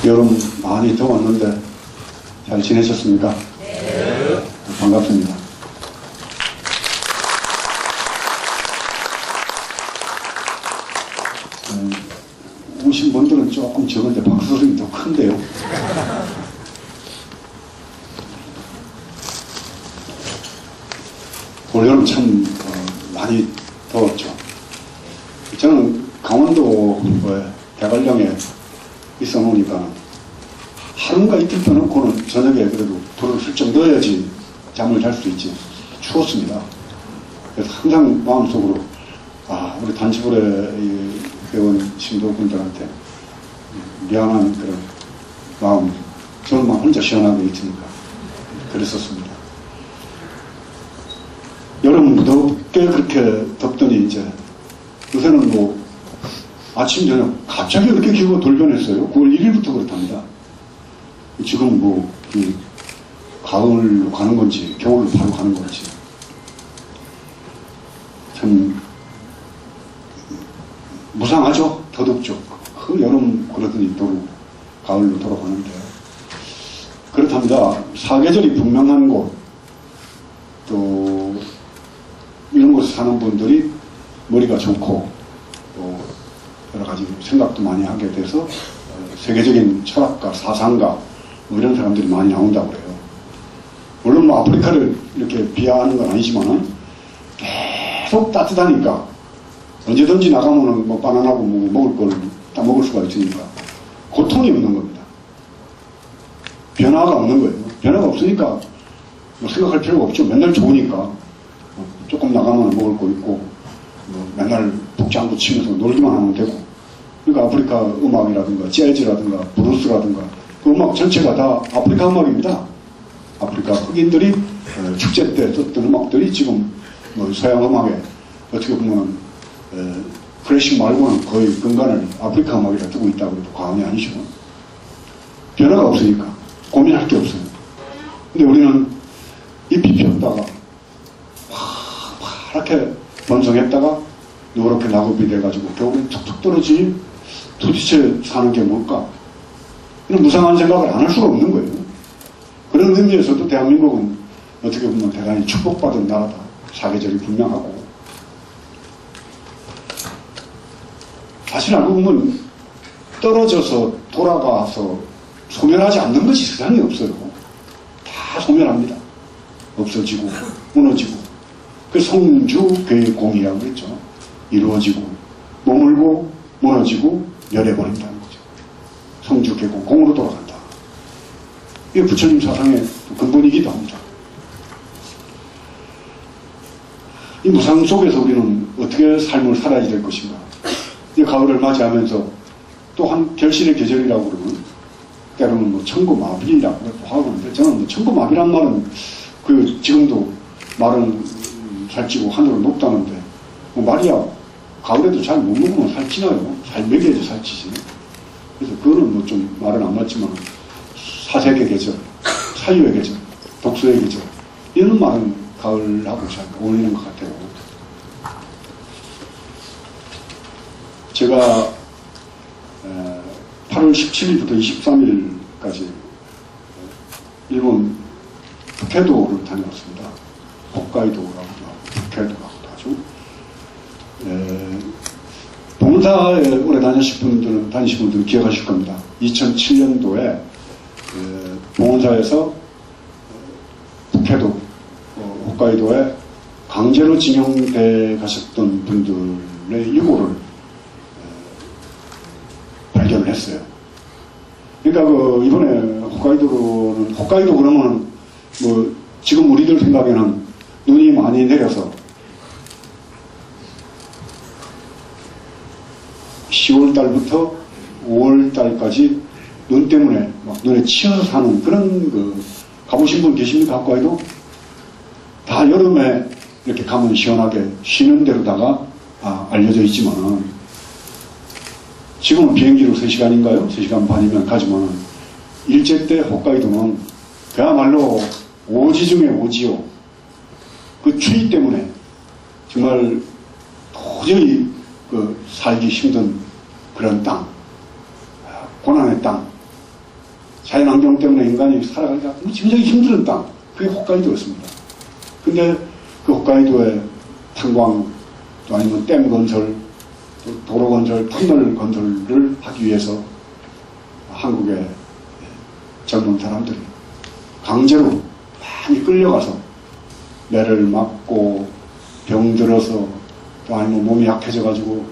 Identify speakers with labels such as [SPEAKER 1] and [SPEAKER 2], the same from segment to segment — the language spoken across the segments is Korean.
[SPEAKER 1] 여름 많이 더웠는데 잘 지내셨습니까? 네. 반갑습니다. 오신 분들은 조금 적은데 박수소리 더 큰데요. 올 여름 참 많이 더웠죠. 저는 강원도 대관령에 있어 놓으니까 하루인가 이틀 떠놓고는 저녁에 그래도 불을 슬쩍 넣어야지 잠을 잘 수 있지. 추웠습니다. 그래서 항상 마음속으로 우리 단체부의 회원 신도분들한테 미안한 그런 마음, 저는 혼자 시원하게 있으니까 그랬었습니다. 여름 무덥게 그렇게 덥더니 이제 요새는 뭐 아침 저녁 갑자기 그렇게 기후가 돌변했어요. 9월 1일부터 그렇답니다. 지금 뭐 가을로 가는 건지 겨울로 바로 가는 건지 참 무상하죠. 더 덥죠. 그 여름 그러더니 또 가을로 돌아가는데 그렇답니다. 사계절이 분명한 곳, 또 이런 곳에 사는 분들이 머리가 좋고 또 여러 가지 생각도 많이 하게 돼서 세계적인 철학가, 사상가 뭐 이런 사람들이 많이 나온다고 그래요. 물론 뭐 아프리카를 이렇게 비하하는 건 아니지만은 계속 따뜻하니까 언제든지 나가면은 뭐 바나나고 뭐 먹을 걸 다 먹을 수가 있으니까 고통이 없는 겁니다. 변화가 없는 거예요. 변화가 없으니까 뭐 생각할 필요가 없죠. 맨날 좋으니까 조금 나가면 먹을 거 있고 뭐 맨날 복장도 치면서 놀기만 하면 되고. 그러니까 아프리카 음악이라든가 재즈라든가 브루스라든가 그 음악 전체가 다 아프리카 음악입니다. 아프리카 흑인들이 축제 때 썼던 음악들이 지금 뭐 서양 음악에 어떻게 보면 클래식 말고는 거의 근간을 아프리카 음악이라 두고 있다고 해도 과언이 아니죠. 변화가 없으니까 고민할 게 없어요. 근데 우리는 잎이 피었다가 파랗게 번성했다가 노랗게 낙엽이 돼가지고 결국엔 툭툭 떨어지니 도대체 사는 게 뭘까? 이런 무상한 생각을 안 할 수가 없는 거예요. 그런 의미에서도 대한민국은 어떻게 보면 대단히 축복받은 나라다. 사계절이 분명하고. 사실 알고 보면 떨어져서 돌아가서 소멸하지 않는 것이 세상에 없어요. 다 소멸합니다. 없어지고 무너지고. 그 성주괴공이라고 했죠. 이루어지고 머물고 무너지고 멸해버린다는 거죠. 성주괴공, 공으로 돌아간다. 이게 부처님 사상의 근본이기도 합니다. 이 무상 속에서 우리는 어떻게 삶을 살아야 될 것인가. 이 가을을 맞이하면서 또한 결실의 계절이라고 그러면 때로는 뭐 천고마비라고 하는데 저는 뭐 천고마비란 말은 지금도 말은 살찌고 하늘은 높다는데 뭐 말이야 가을에도 잘 못 먹으면 살찌나요? 잘 먹여야지 살찌지. 그래서 그거는 뭐 좀 말은 안 맞지만 사색의 계절, 사유의 계절, 독서의 계절 이런 말은 가을하고 잘 어울리는 것 같아요. 제가 8월 17일부터 23일까지 일본 북해도를 다녀왔습니다. 홋카이도라고 북해도라고도 하죠. 봉사에 오래 다니신 분들은 기억하실 겁니다. 2007년도에 봉사에서 북해도 홋카이도에 강제로 징용돼 가셨던 분들의 유고를 발견을 했어요. 그러니까 이번에 홋카이도 그러면은 뭐 지금 우리들 생각에는 눈이 많이 내려서 10월 달부터 5월 달까지 눈 때문에 막 눈에 치여서 사는 그런 가보신 분 계십니까? 홋카이도? 다 여름에 이렇게 가면 시원하게 쉬는 데로다가 알려져 있지만은 지금은 비행기로 3시간인가요? 3시간 반이면 가지만은 일제 때 홋카이도는 그야말로 오지 중에 오지요. 그 추위 때문에 정말 도저히 살기 힘든 그런 땅, 고난의 땅, 자연환경 때문에 인간이 살아가기가 굉장히 힘든 땅, 그게 홋카이도였습니다. 근데 그 홋카이도의 탄광, 또 아니면 댐 건설, 또 도로 건설, 터널 건설을 하기 위해서 한국의 젊은 사람들이 강제로 많이 끌려가서 매를 맞고 병들어서 또 아니면 몸이 약해져가지고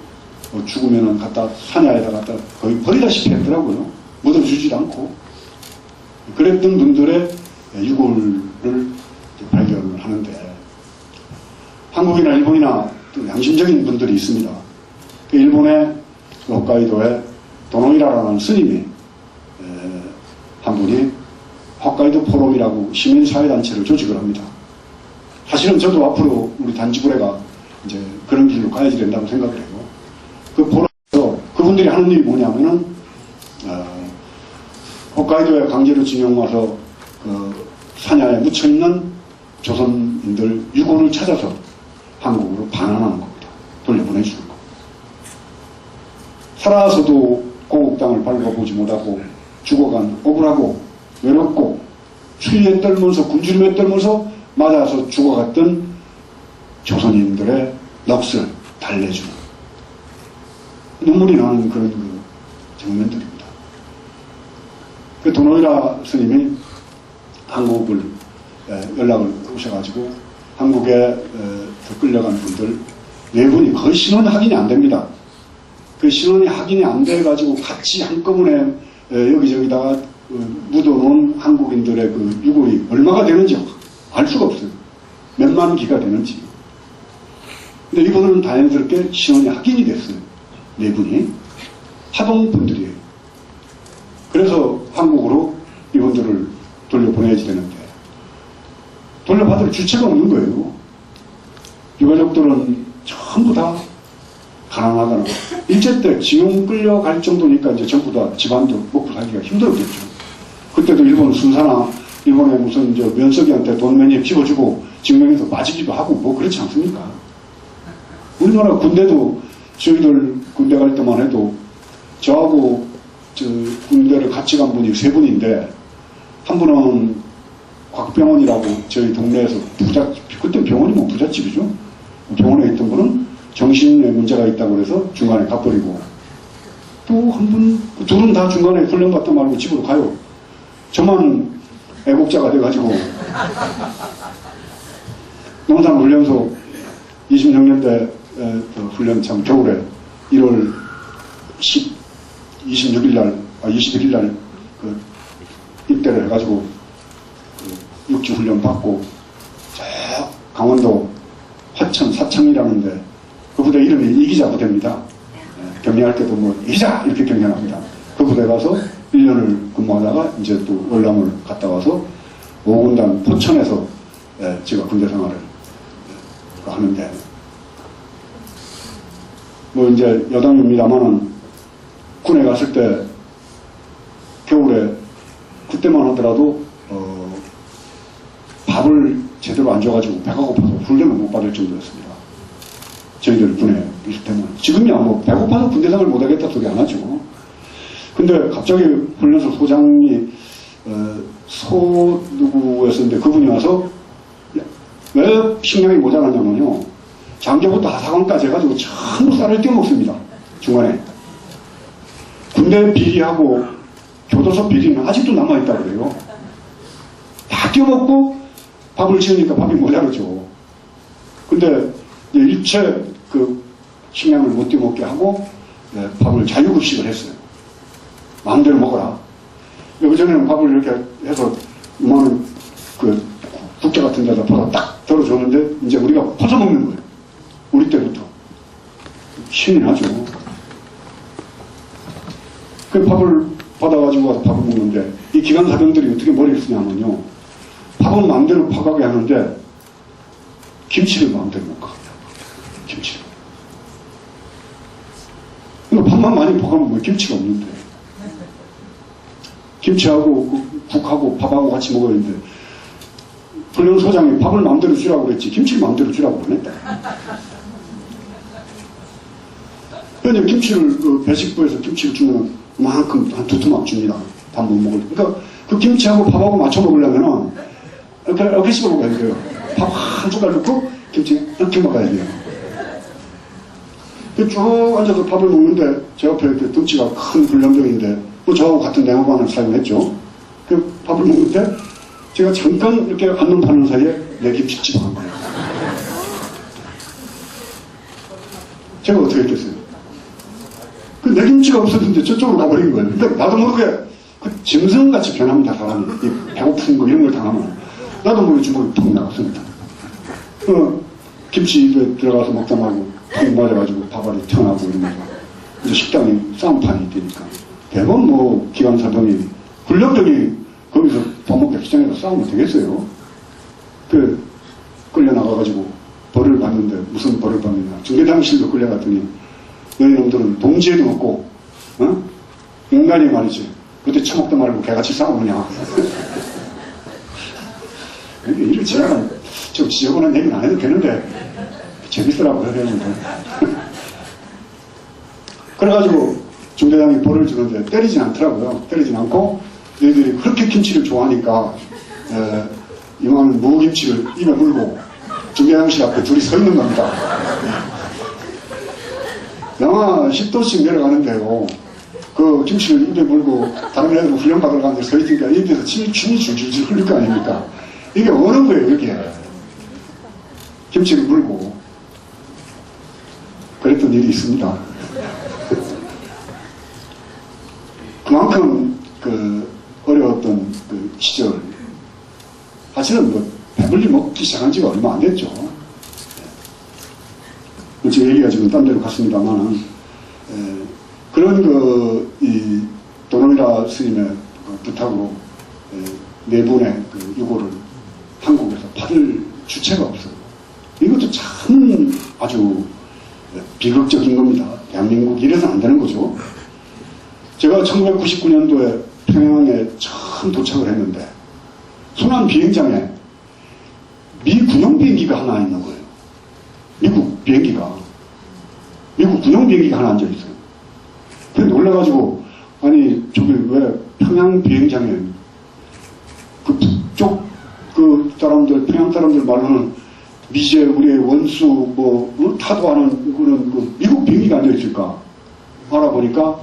[SPEAKER 1] 뭐 죽으면은 갖다 산야에다 갖다 거의 버리다시피 했더라고요. 묻어주지도 않고. 그랬던 분들의 유골을 발견을 하는데 한국이나 일본이나 또 양심적인 분들이 있습니다. 그 일본의 홋카이도에 도노이라라는 스님이 한 분이 홋카이도 포럼이라고 시민사회단체를 조직을 합니다. 사실은 저도 앞으로 우리 단지구례가 이제 그런 길로 가야지 된다고 생각을 해요. 그 포럼에서 그분들이 하는 일이 뭐냐면은 홋카이도에 강제로 징용 와서 그 산야에 묻혀있는 조선인들 유골을 찾아서 한국으로 반환하는 겁니다. 돌려보내주는 겁니다. 살아서도 고국 땅을 밟아보지 못하고 죽어간 억울하고 외롭고 추위에 떨면서 굶주림에 떨면서 맞아서 죽어갔던 조선인들의 넋을 달래주는 눈물이 나는 그런 그 장면들입니다. 그 도노이라 스님이 한국을 연락을 오셔가지고 한국에 끌려간 분들 네 분이 거의 신원 확인이 안 됩니다. 그 신원이 확인이 안 돼가지고 같이 한꺼번에 여기저기다가 묻어놓은 한국인들의 그 유골이 얼마가 되는지 알 수가 없어요. 몇만 기가 되는지. 근데 이분은 다행스럽게 신원이 확인이 됐어요. 네 분이. 하동분들이에요. 그래서 한국으로 이분들을 돌려보내야지 되는데 돌려받을 주체가 없는 거예요. 유가족들은 전부 다 가난하거나 일제 때 징용 끌려갈 정도니까 이제 전부 다 집안도 먹고 살기가 힘들었겠죠. 그때도 일본 순사나 일본의 무슨 저 면석이한테 돈 몇 개 집어주고 증명해서 맞이기도 하고 뭐 그렇지 않습니까? 우리나라 군대도 저희들 군대 갈 때만 해도 저하고 저 군대를 같이 간 분이 세 분인데 한 분은 곽병원이라고 저희 동네에서 그때 병원이 뭐 부잣집이죠. 병원에 있던 분은 정신에 문제가 있다고 그래서 중간에 가버리고 또 한 분, 둘은 다 중간에 훈련받다 말고 집으로 가요. 저만 애국자가 돼가지고 농산훈련소 26년대 훈련 참 겨울에 1월 21일날 그 입대를 해가지고 그 육지훈련 받고 저 강원도 화천 사창이라는데 그 부대 이름이 이기자 부대입니다. 격리할 때도 뭐 이기자 이렇게 격려합니다. 그 부대 가서 1년을 근무하다가 이제 또 월남을 갔다 와서 5군단 포천에서 제가 군대 생활을 하는데 뭐 이제 여담입니다만은 군에 갔을 때 겨울에 그때만 하더라도 밥을 제대로 안 줘가지고 배가 고파서 훈련을 못 받을 정도였습니다. 저희들 군에 있을 때는. 지금이야 뭐 배고파서 군대 생활 못하겠다 소리 안 하죠. 근데 갑자기 훈련소 소장이 소 누구였었는데 그분이 와서 왜 식량이 모자라냐면요. 장교부터 하사관까지 해가지고 전부 쌀을 떼어먹습니다. 중간에. 군대 비리하고 교도소 비리는 아직도 남아있다고 그래요. 다 떼어먹고 밥을 지으니까 밥이 모자르죠. 근데 일체 그 식량을 못 떼어먹게 하고 밥을 자유급식을 했어요. 마음대로 먹어라. 그전에는 밥을 이렇게 해서 이만한 그 국자 같은 데다 퍼서 딱 덜어줬는데 이제 우리가 퍼서 먹는 거예요. 우리 때부터. 신이 나죠. 그 밥을 받아가지고 와서 밥을 먹는데 이 기관사병들이 어떻게 머리를 쓰냐면요. 밥은 마음대로 퍼가게 하는데 김치를 마음대로 못 가요. 김치를. 그러니까 밥만 많이 퍼가면 뭐 김치가 없는데. 김치하고 국하고 밥하고 같이 먹어야 되는데 훈련소장이 밥을 마음대로 주라고 그랬지 김치를 마음대로 주라고 그랬다. 그러니까 김치를 배식부에서 김치를 주면 그만큼 한 2토막 줍니다. 밥 못 먹을 때. 그러니까 그 김치하고 밥하고 맞춰 먹으려면은 이렇게 씹어 먹어야 돼요. 밥 한 숟갈 넣고 김치 이렇게 먹어야 돼요. 쭉 앉아서 밥을 먹는데 제 옆에 덩치가 큰 불량병인데 뭐 저하고 같은 냉장고를 사용했죠. 그 밥을 먹는데 제가 잠깐 이렇게 한눈 파는 사이에 내 김치 집어간 거예요. 제가 어떻게 했겠어요? 그 내 김치가 없었는데 저쪽으로 가버린 거예요. 그러니까 나도 모르게 그 짐승같이 변합니다, 사람이. 배고픈 거 이런 걸 당하면. 나도 모르게 주먹이 툭 나갔습니다. 김치 입에 들어가서 먹다 말고 툭 맞아가지고 밥알이 튀어나오고 이러면서 이제 식당이 싸움판이 되니까 대부분 뭐 기관사병이 군령들이 거기서 밥 먹다 시장에서 싸우면 되겠어요. 그 끌려나가가지고 벌을 받는데 무슨 벌을 받느냐. 중대장실도 끌려갔더니 너희 놈들은 동지에도 없고 인간이 말이지 그때 처먹다 말고 개같이 싸우느냐. 이를 지나간 좀 지저분한 얘기는 안 해도 되는데 재밌으라고 해야 되는데 그래가지고 중대장이 벌을 주는데 때리진 않더라고요. 때리진 않고 너희들이 그렇게 김치를 좋아하니까 이만한 무김치를 입에 물고 중대장실 앞에 둘이 서 있는 겁니다. 영하 10도씩 내려가는데요. 그 김치를 입에 물고 다른 애들 훈련받으러 가는데 서 있으니까 입에서 침이 줄줄줄 흘릴 거 아닙니까? 이게 어느 거예요, 이게. 김치를 물고. 그랬던 일이 있습니다. 그만큼 그 어려웠던 그 시절. 사실은 뭐 배불리 먹기 시작한 지가 얼마 안 됐죠. 제 얘기가 지금 딴 데로 갔습니다만, 그런 이 도노미라 스님의 부탁으로 네 분의 그 유고를 한국에서 받을 주체가 없어요. 이것도 참 아주 비극적인 겁니다. 대한민국 이래서는 안 되는 거죠. 제가 1999년도에 평양에 처음 도착을 했는데 순환 비행장에 미 군용 비행기가 하나 있는 거예요. 미국 비행기가. 미국 군용 비행기가 하나 앉아있어요. 그래 놀라가지고 아니 저기 왜 평양 비행장에 그 북쪽 그 사람들 평양 사람들 말로는 미제 우리의 원수 뭐 타도하는 그런 그 미국 비행기가 앉아있을까 알아보니까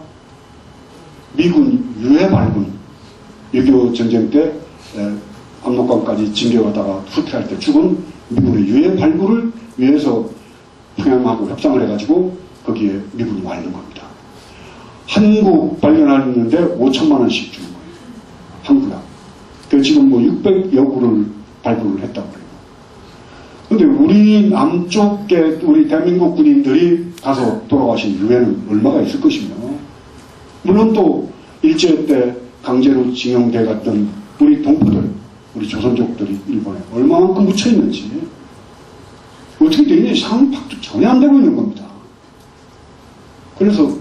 [SPEAKER 1] 미군 유해 발군 6.25 전쟁 때 압록강까지 진격하다가 후퇴할 때 죽은 미군의 유해 발굴을 위해서 평양하고 협상을 해가지고 거기에 미군이 와 있는 겁니다. 한국 발견하는데 5천만 원씩 주는 거예요. 한국당. 그 지금 뭐 600여 구를 발굴을 했다고 그래요. 근데 우리 남쪽에 우리 대한민국 군인들이 가서 돌아가신 유해는 얼마가 있을 것이며, 물론 또 일제 때 강제로 징용돼 갔던 우리 동포들, 우리 조선족들이 일본에 얼마만큼 묻혀있는지 어떻게 되느냐 상황 파악도 전혀 안 되고 있는 겁니다. 그래서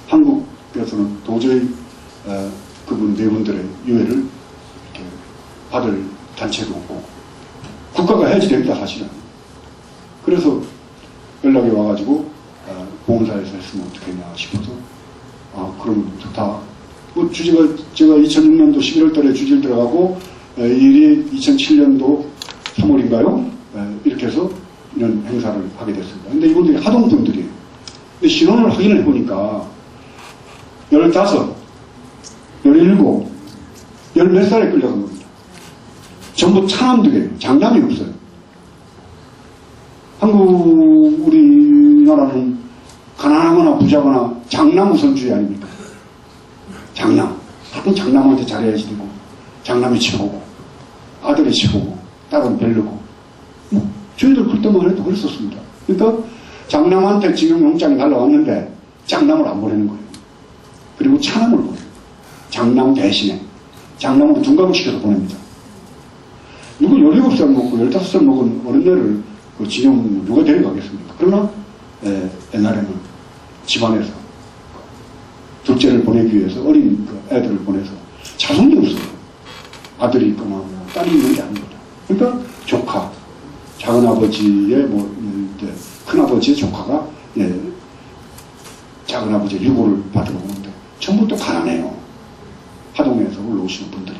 [SPEAKER 1] 한국에서는 도저히 그분 네 분들의 유해를 이렇게 받을 단체도 없고 국가가 해야지 됩니다, 사실은. 그래서 연락이 와가지고 봉사에서 했으면 어떻겠냐 싶어서 그럼 좋다. 뭐 주지가 제가 2006년도 11월 달에 주지를 들어가고 이 일이 2007년도 3월인가요? 이렇게 해서 이런 행사를 하게 됐습니다. 근데 이분들이 하동분들이에요. 근데 신원을 확인을 해보니까 15, 17, 10몇 살에 끌려간 겁니다. 전부 차남들이에요. 장남이 없어요. 우리나라는 가난하거나 부자거나 장남 우선주의 아닙니까? 장남. 하여튼 장남한테 잘해야지 되고, 장남이 최고고, 아들이 최고고, 딸은 별로고. 저희들 그때만 해도 그랬었습니다. 그러니까 장남한테 지금 영장이 날라왔는데 장남을 안 보내는 거예요. 그리고 차남을 보내요. 장남 대신에. 장남으로 둔갑시켜서 보냅니다. 누구 17살 먹고 15살 먹은 어린애를 그 징용 누가 데려가겠습니까? 그러나 옛날에는 집안에서 둘째를 보내기 위해서 어린 그 애들을 보내서 자손이 없어요. 아들이 있거나 뭐 딸이 있는 게 아닙니다. 그러니까 조카, 작은아버지의 큰아버지의 조카가 작은아버지의 유고를 받으러 오는데 전부 또 가난해요. 하동에서 올라오시는 분들이,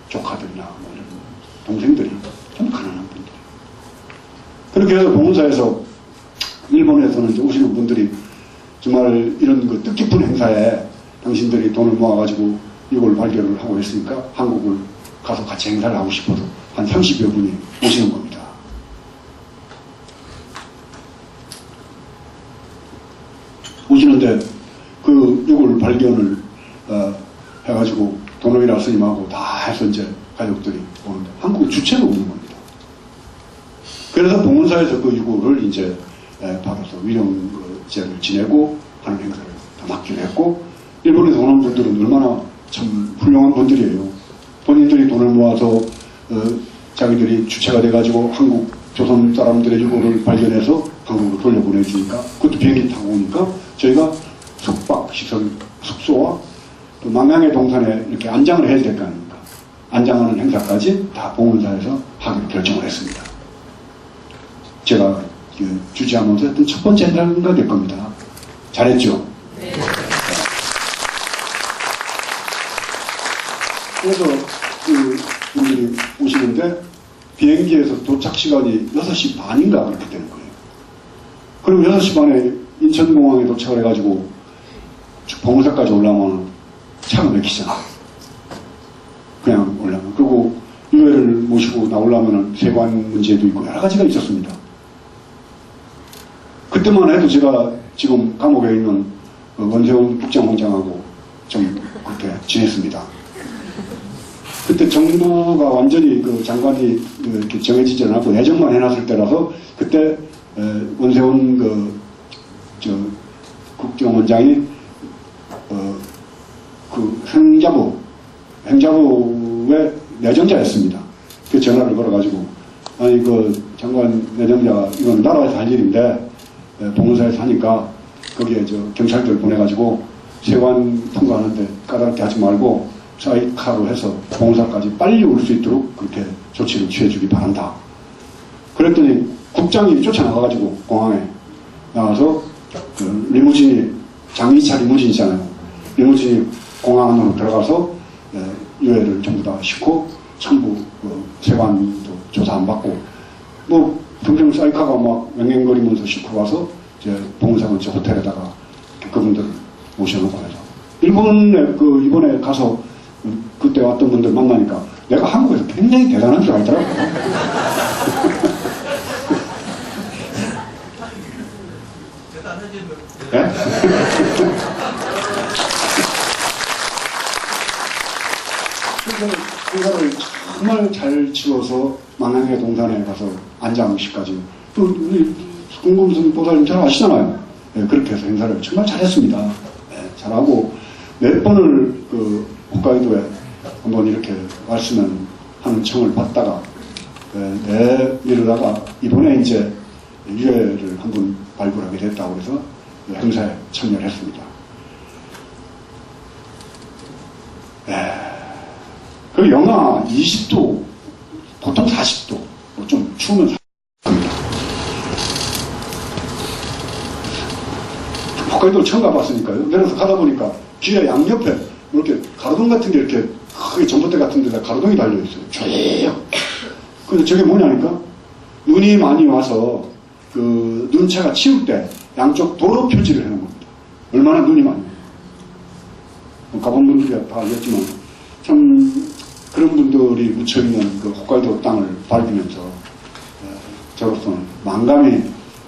[SPEAKER 1] 조카들이나 뭐 이런 동생들이 좀 가난한 분들. 그렇게 해서 봉사에서 일본에서는 이제 오시는 분들이 정말 이런 그 뜻깊은 행사에 당신들이 돈을 모아가지고 이걸 발견을 하고 있으니까 한국을 가서 같이 행사를 하고 싶어서 한 30여 분이 오시는 겁니다. 오시는데 그 이걸 발견을 해가지고 도노미라 스님하고 다 해서 이제 가족들이 오는데 한국은 주체로 오는 겁니다. 그래서 봉은사에서 그 유고를 이제 받아서 위령제를 지내고 하는 행사를 다 맡기로 했고, 일본에서 오는 분들은 얼마나 참 훌륭한 분들이에요. 본인들이 돈을 모아서 자기들이 주체가 돼가지고 한국 조선 사람들의 유고를 발견해서 한국으로 돌려보내주니까, 그것도 비행기 타고 오니까 저희가 숙박 시설, 숙소와 또 망향의 동산에 이렇게 안장을 해야 될 거 아닙니까? 안장하는 행사까지 다 봉은사에서 하기로 결정을 했습니다. 제가 주지하면서 했던 첫 번째 행사가 될 겁니다. 잘했죠? 네. 그래서 그 분들이 오시는데 비행기에서 도착 시간이 6시 반인가 그렇게 되는 거예요. 그럼 6시 반에 인천공항에 도착을 해가지고 봉은사까지 올라오면 차가 막히잖아. 그냥 올라오면. 그리고 유해를 모시고 나오려면 세관 문제도 있고 여러 가지가 있었습니다. 그때만 해도 제가 지금 감옥에 있는 원세훈 국정원장하고 좀 그렇게 지냈습니다. 그때 정부가 완전히 그 장관이 이렇게 정해지지 않았고 예정만 해놨을 때라서 그때 원세훈 국정원장이 그 행자부의 내정자였습니다. 그 전화를 걸어가지고, 아니 그 장관 내정자가 이건 나라에서 할 일인데 봉은사에서 하니까 거기에 경찰들 보내가지고 세관 통과하는데 까다롭게 하지 말고 사이카로 해서 봉은사까지 빨리 올 수 있도록 그렇게 조치를 취해주기 바란다. 그랬더니 국장이 쫓아나가가지고 공항에 나와서 그 리무진이, 장의차 리무진이잖아요. 리무진이 공항 안으로 들어가서 유해를 전부 다 싣고 전부 세관도 조사 안 받고 뭐 평생 사이카가 막 맹행거리면서 싣고 와서 이제 봉은사는 저 호텔에다가 그분들 모셔놓고 해서 이번에 가서 그때 왔던 분들 만나니까 내가 한국에서 굉장히 대단한 줄 알더라고요. 네? 그래서 행사를 정말 잘 치러서 망향의 동산에 가서 안장식까지 또 우리 궁금승 보살님 잘 아시잖아요. 네, 그렇게 해서 행사를 정말 잘했습니다. 네, 잘하고 몇 번을 그 홋카이도에 한번 이렇게 왔으면 하는 청을 받다가 내미루다가 이번에 이제 유해를 한번 발굴하게 됐다고 해서 행사에 참여를 했습니다. 그 영하 20도, 보통 40도, 좀 추우면 40도입니다. 홋카이도 처음 가봤으니까요. 내려서 가다 보니까 길에 양옆에 뭐 이렇게 가로등 같은 게 이렇게 크게 전봇대 같은 데다 가로등이 달려있어요. 쭉. 근데 저게 뭐냐니까? 눈이 많이 와서 그 눈차가 치울 때 양쪽 도로 표지를 해놓은 겁니다. 얼마나 눈이 많이 와요. 가본 분들이 다 알겠지만 참 그런 분들이 묻혀있는 그 홋카이도 땅을 밟으면서 저로서는 만감의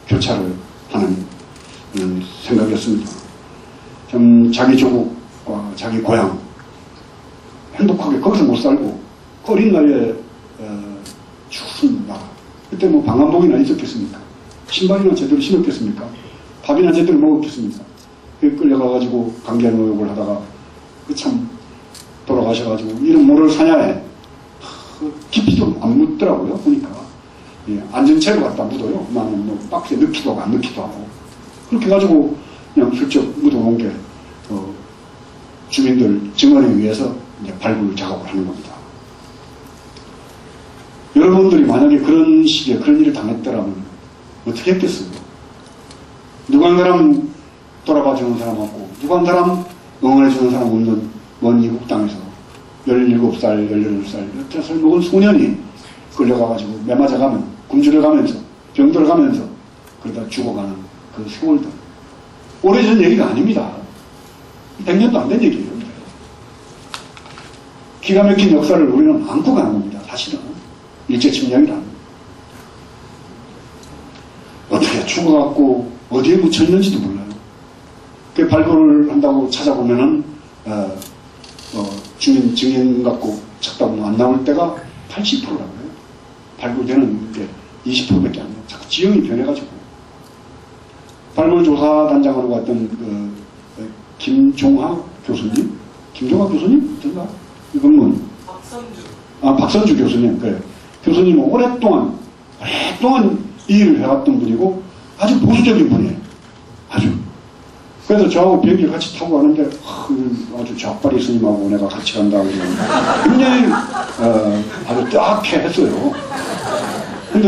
[SPEAKER 1] 교차를 하는 생각이었습니다. 참 자기 조국과 자기 고향 행복하게 거기서 못 살고 어린 나이에 추운 나라, 그때 뭐 방한복이나 있었겠습니까? 신발이나 제대로 신었겠습니까? 밥이나 제대로 먹었겠습니까? 끌려가가지고 강제노역을 하다가 참 돌아가셔가지고 이름 모를 사냐에 깊이도 안 묻더라고요. 보니까 앉은 채로 갖다 묻어요. 나는 뭐 박스에 넣기도 하고 안 넣기도 하고 그렇게 해가지고 그냥 슬쩍 묻어놓은 게 주민들 증언을 위해서 이제 발굴 작업을 하는 겁니다. 여러분들이 만약에 그런 시기에 그런 일을 당했더라면 어떻게 했겠어요? 누가 한 사람 돌아봐주는 사람 없고 누가 한 사람 응원해주는 사람 없는 먼 이국 땅에서 17살, 18살, 엿을 먹은 소년이 끌려가가지고 매맞아가면, 굶주려가면서, 병들어가면서, 그러다 죽어가는 그 세월들. 오래전 얘기가 아닙니다. 100년도 안 된 얘기예요. 기가 막힌 역사를 우리는 안고 가는 겁니다. 사실은. 일제침략이라는. 어떻게 죽어갖고 어디에 묻혀있는지도 몰라요. 그 발굴을 한다고 찾아보면은, 주민 증인 갖고 찾다 보면 안 나올 때가 80%라고요. 발굴되는 게 20%밖에 안 돼요. 자꾸 지형이 변해가지고. 발굴조사단장으로 갔던 김종하 교수님? 김종하 교수님? 어떤가? 이건문. 박선주 교수님. 그래. 교수님은 오랫동안 이 일을 해왔던 분이고 아주 보수적인 분이에요. 아주. 그래서 저하고 비행기를 같이 타고 가는데 아주 좌빨이 스님하고 내가 같이 간다고 굉장히 아주 딱해 했어요. 근데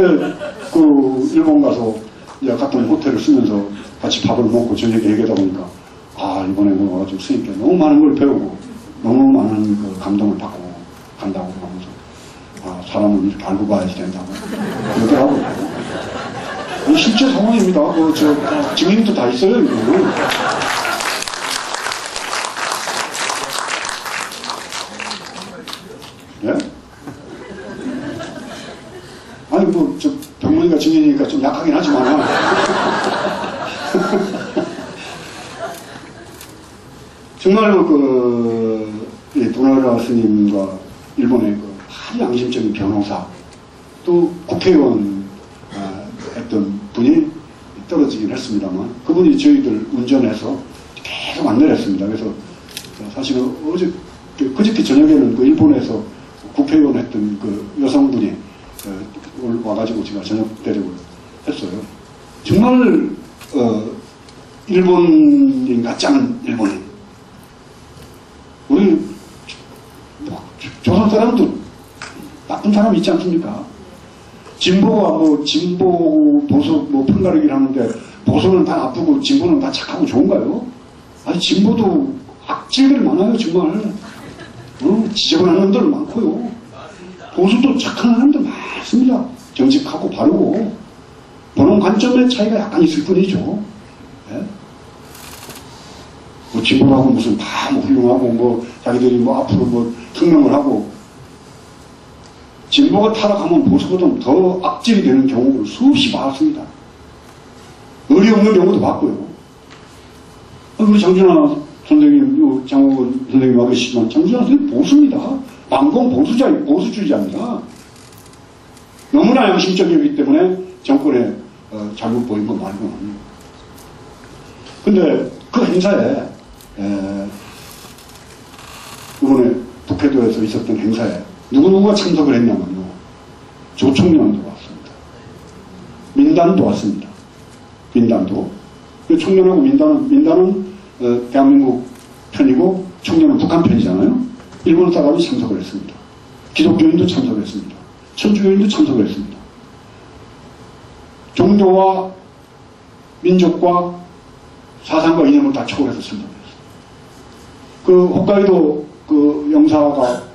[SPEAKER 1] 그 일본 가서 이제 같은 호텔을 쓰면서 같이 밥을 먹고 저녁에 얘기하다 보니까 이번에 와가지고 스님께 너무 많은 걸 배우고 너무 많은 그 감동을 받고 간다고 하면서 사람은 이렇게 알고 봐야지 된다고 그러더라고요. 실제 상황입니다. 증인도 다 있어요, 이거는. 예? 아니, 병문이가 증인이니까 좀 약하긴 하지만. 정말로 도나라 스님과 일본의 아주 양심적인 변호사, 또 국회의원, 했던 분이 떨어지긴 했습니다만 그분이 저희들 운전해서 계속 안내를 했습니다. 그래서 사실은 그저께 저녁에는 그 일본에서 국회의원 했던 그 여성분이 와가지고 제가 저녁 대접을 했어요. 정말 일본인 같지 않은 일본인. 우리 조선 사람도 나쁜 사람이 있지 않습니까? 진보가 진보, 보수, 편가르기를 하는데, 보수는 다 나쁘고, 진보는 다 착하고 좋은가요? 아니, 진보도 악질들이 많아요, 정말. 지저분한 놈들 많고요. 보수도 착한 사람들 많습니다. 정직하고 바르고. 보는 관점의 차이가 약간 있을 뿐이죠. 네? 진보라고 무슨 다 훌륭하고, 자기들이 앞으로 특명을 하고, 진보가 타락하면 보수보다 더 악질이 되는 경우를 수없이 봤습니다. 의리 없는 경우도 봤고요. 우리 장준하 선생님, 장호건 선생님 와 계시지만 장준하 선생님 보수입니다. 만공 보수주의자입니다. 너무나 양심적이기 때문에 정권에 잘못 보인 건 말고는 합니다. 근데 그 행사에 이번에 북해도에서 있었던 행사에 누구누구가 참석을 했냐면요. 조총련도 왔습니다. 민단도 왔습니다. 민단도. 총련하고 민단은 대한민국 편이고 총련은 북한 편이잖아요. 일본 사람이 참석을 했습니다. 기독교인도 참석했습니다. 천주교인도 참석을 했습니다. 종교와 민족과 사상과 이념을 다 초월해서 참석했습니다. 그 홋카이도 그 영사가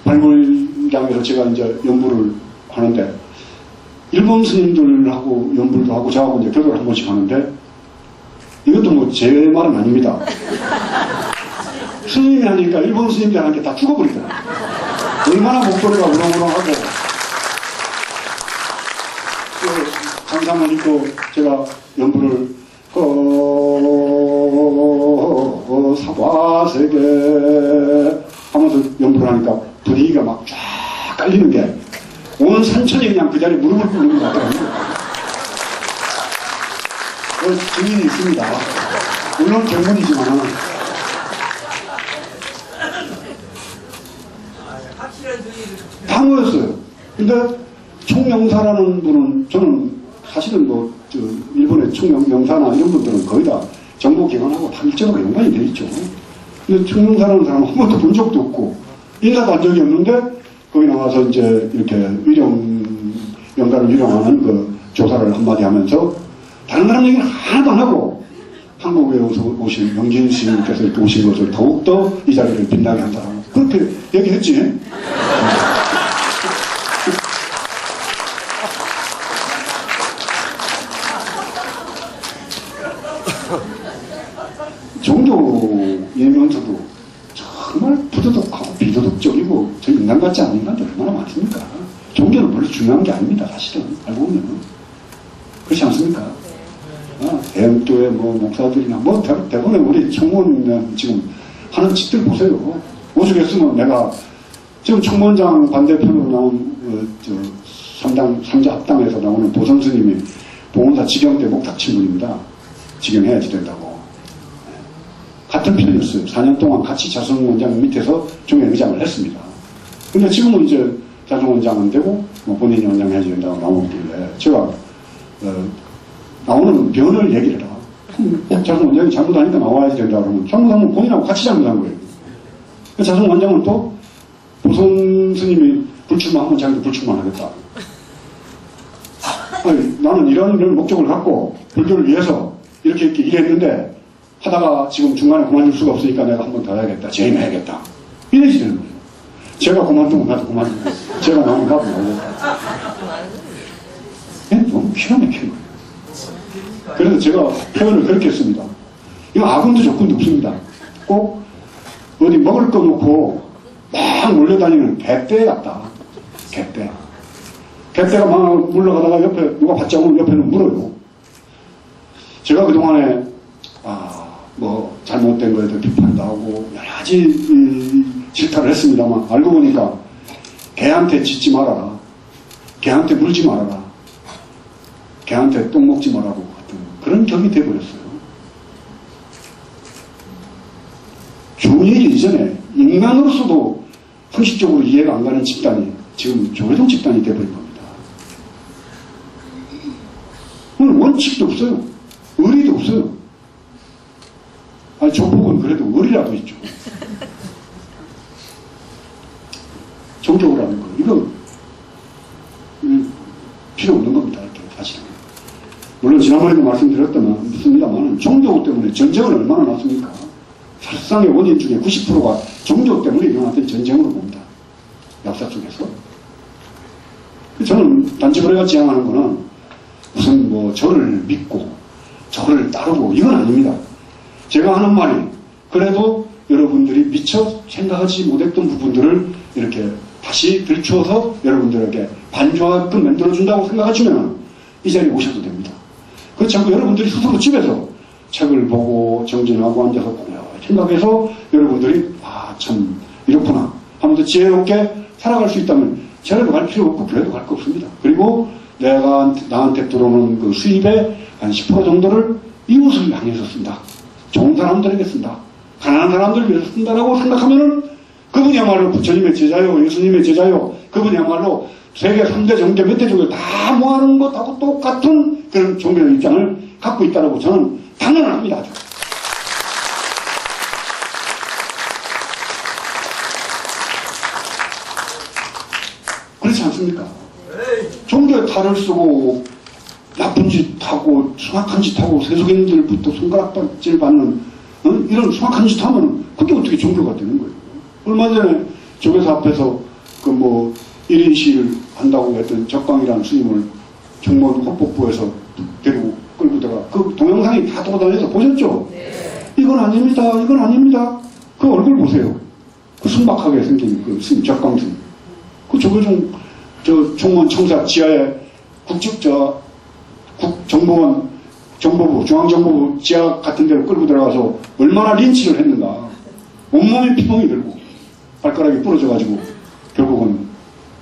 [SPEAKER 1] 발굴장에서 제가 이제 연부를 하는데, 일본 스님들하고 연불도 하고 저하고 이제 교도를 한 번씩 하는데, 이것도 제 말은 아닙니다. 스님이 하니까 일본 스님들이 하는 게 다 죽어버리더라고요. 얼마나 목소리가 우렁우렁하고, 장사만 입고 제가 연부를, 사과세계 하면서 연부를 하니까 분위기가 막 쫙 깔리는 게 온 산천이 그냥 그 자리에 무릎을 꿇는 것 같더라고요. 증인이 있습니다. 물론 경문이지만 다 모였어요. 근데 총영사라는 분은 저는 사실은 일본의 총영사나 이런 분들은 거의 다 정보기관하고 다 일제하고 연관이 돼 있죠. 근데 총영사라는 사람은 한 번도 본 적도 없고 인사도 한 적이 없는데 거기 나와서 이제 이렇게 연가를 위령하는 그 조사를 한마디 하면서 다른 사람 얘기는 하나도 안 하고 한국에 오신 명진 스님께서 이렇게 오신 것을 더욱더 이 자리를 빛나게 한 사람 그렇게 얘기했지. 종교이면서도 정말 부도덕하고 비도덕적이고 저 인간 같지 않은 인간들 얼마나 많습니까? 종교는 별로 중요한 게 아닙니다. 사실은 알고 보면 그렇지 않습니까? 대형교회 뭐 목사들이나 뭐 대부분의 우리 청문회는 지금 하는 짓들 보세요. 오죽했으면 내가 지금 청문장 반대편으로 나온 삼자 합당에서 나오는 도선 스님이 보훈사 직영 때 목탁친 분입니다. 직영해야지 된다고. 같은 편이었어요. 4년 동안 같이 자성원장 밑에서 중앙의장을 했습니다. 근데 지금은 이제 자성원장은 되고 뭐 본인이 원장 해야지 된다고 나오길래 제가 나오는 변을 얘기를 해라. 자성원장이 잘못하니까 나와야지 된다 그러면 잘못하면 본인하고 같이 잘못한 거예요. 자성원장은 또 보선 스님이 불출마하면 자기도 불출마하겠다. 아니, 나는 이런 목적을 갖고 불교를 위해서 이렇게 일했는데 하다가 지금 중간에 그만둘 수가 없으니까 내가 한 번 더 해야겠다. 재임해야겠다. 이래지 되는 거예요. 제가 그만두면 나도 그만두고 제가 나오면 나도 나오겠다. 너무 기가 막힌 거예요. 그래서 제가 표현을 그렇게 했습니다. 이거 아군도 조건도 없습니다. 꼭 어디 먹을 거 놓고 막 몰려다니는 개떼 같다. 개떼. 개떼가 막 물러가다가 옆에 누가 받자고 옆에는 물어요. 제가 그동안에 뭐 잘못된 거에 대해 비판도 하고 여러 가지 질타를 했습니다만 알고 보니까 개한테 짖지 말아라. 개한테 물지 말아라. 개한테 똥 먹지 말라고 같은 그런 격이 돼버렸어요. 조은일이 이전에 인간으로서도 형식적으로 이해가 안 가는 집단이 지금 조회동 집단이 돼버린 겁니다. 오늘 원칙도 없어요. 의리도 없어요. 조폭은 그래도 의리라도 있죠. 종교라는 거 이거 필요 없는 겁니다. 이렇게 사실은. 물론 지난번에도 말씀드렸습니다만 종교 때문에 전쟁을 얼마나 났습니까? 살상의 원인 중에 90%가 종교 때문에 일어났던 전쟁으로 봅니다. 역사 속에서. 저는 단지불회가 지향하는 거는 무슨 뭐 저를 믿고 저를 따르고 이건 아닙니다. 제가 하는 말이 그래도 여러분들이 미처 생각하지 못했던 부분들을 이렇게 다시 들추어서 여러분들에게 반조하게끔 만들어준다고 생각하시면 이 자리에 오셔도 됩니다. 그렇지 않고 여러분들이 스스로 집에서 책을 보고 정진하고 앉아서 고민하고 생각해서 여러분들이 참 이렇구나 하면서 지혜롭게 살아갈 수 있다면 제라도 갈 필요 없고 교회도 갈 거 없습니다. 그리고 내가 나한테 들어오는 그 수입의 한 10% 정도를 이웃을 향해서 쓴다. 좋은 사람들에게 쓴다. 가난한 사람들을 위해서 쓴다라고 생각하면은 그분이야말로 부처님의 제자요, 예수님의 제자요, 그분이야말로 세계 3대 정제 몇 대 종교 다 모아놓은 것하고 똑같은 그런 종교의 입장을 갖고 있다고 저는 당연합니다. 그렇지 않습니까? 종교에 탈을 쓰고 나쁜 짓 하고 숭악한 짓 하고 세속인들부터 손가락질 받는 이런 숭악한 짓 하면 그게 어떻게 종교가 되는 거예요? 얼마 전에 조교사 앞에서 그 뭐 1인 시위를 한다고 했던 적광이라는 스님을 정문 헌법부에서 데리고 끌고 들어가 그 동영상이 다 돌아다녀서 보셨죠? 네. 이건 아닙니다. 이건 아닙니다. 그 얼굴 보세요. 그 순박하게 생긴 그 스님 적광 스님. 그 조교중 총무원 청사 지하에 정보원 정보부 중앙정보부 지하 같은 데로 끌고 들어가서 얼마나 린치를 했는가. 온몸에 피멍이 들고 발가락이 부러져가지고 결국은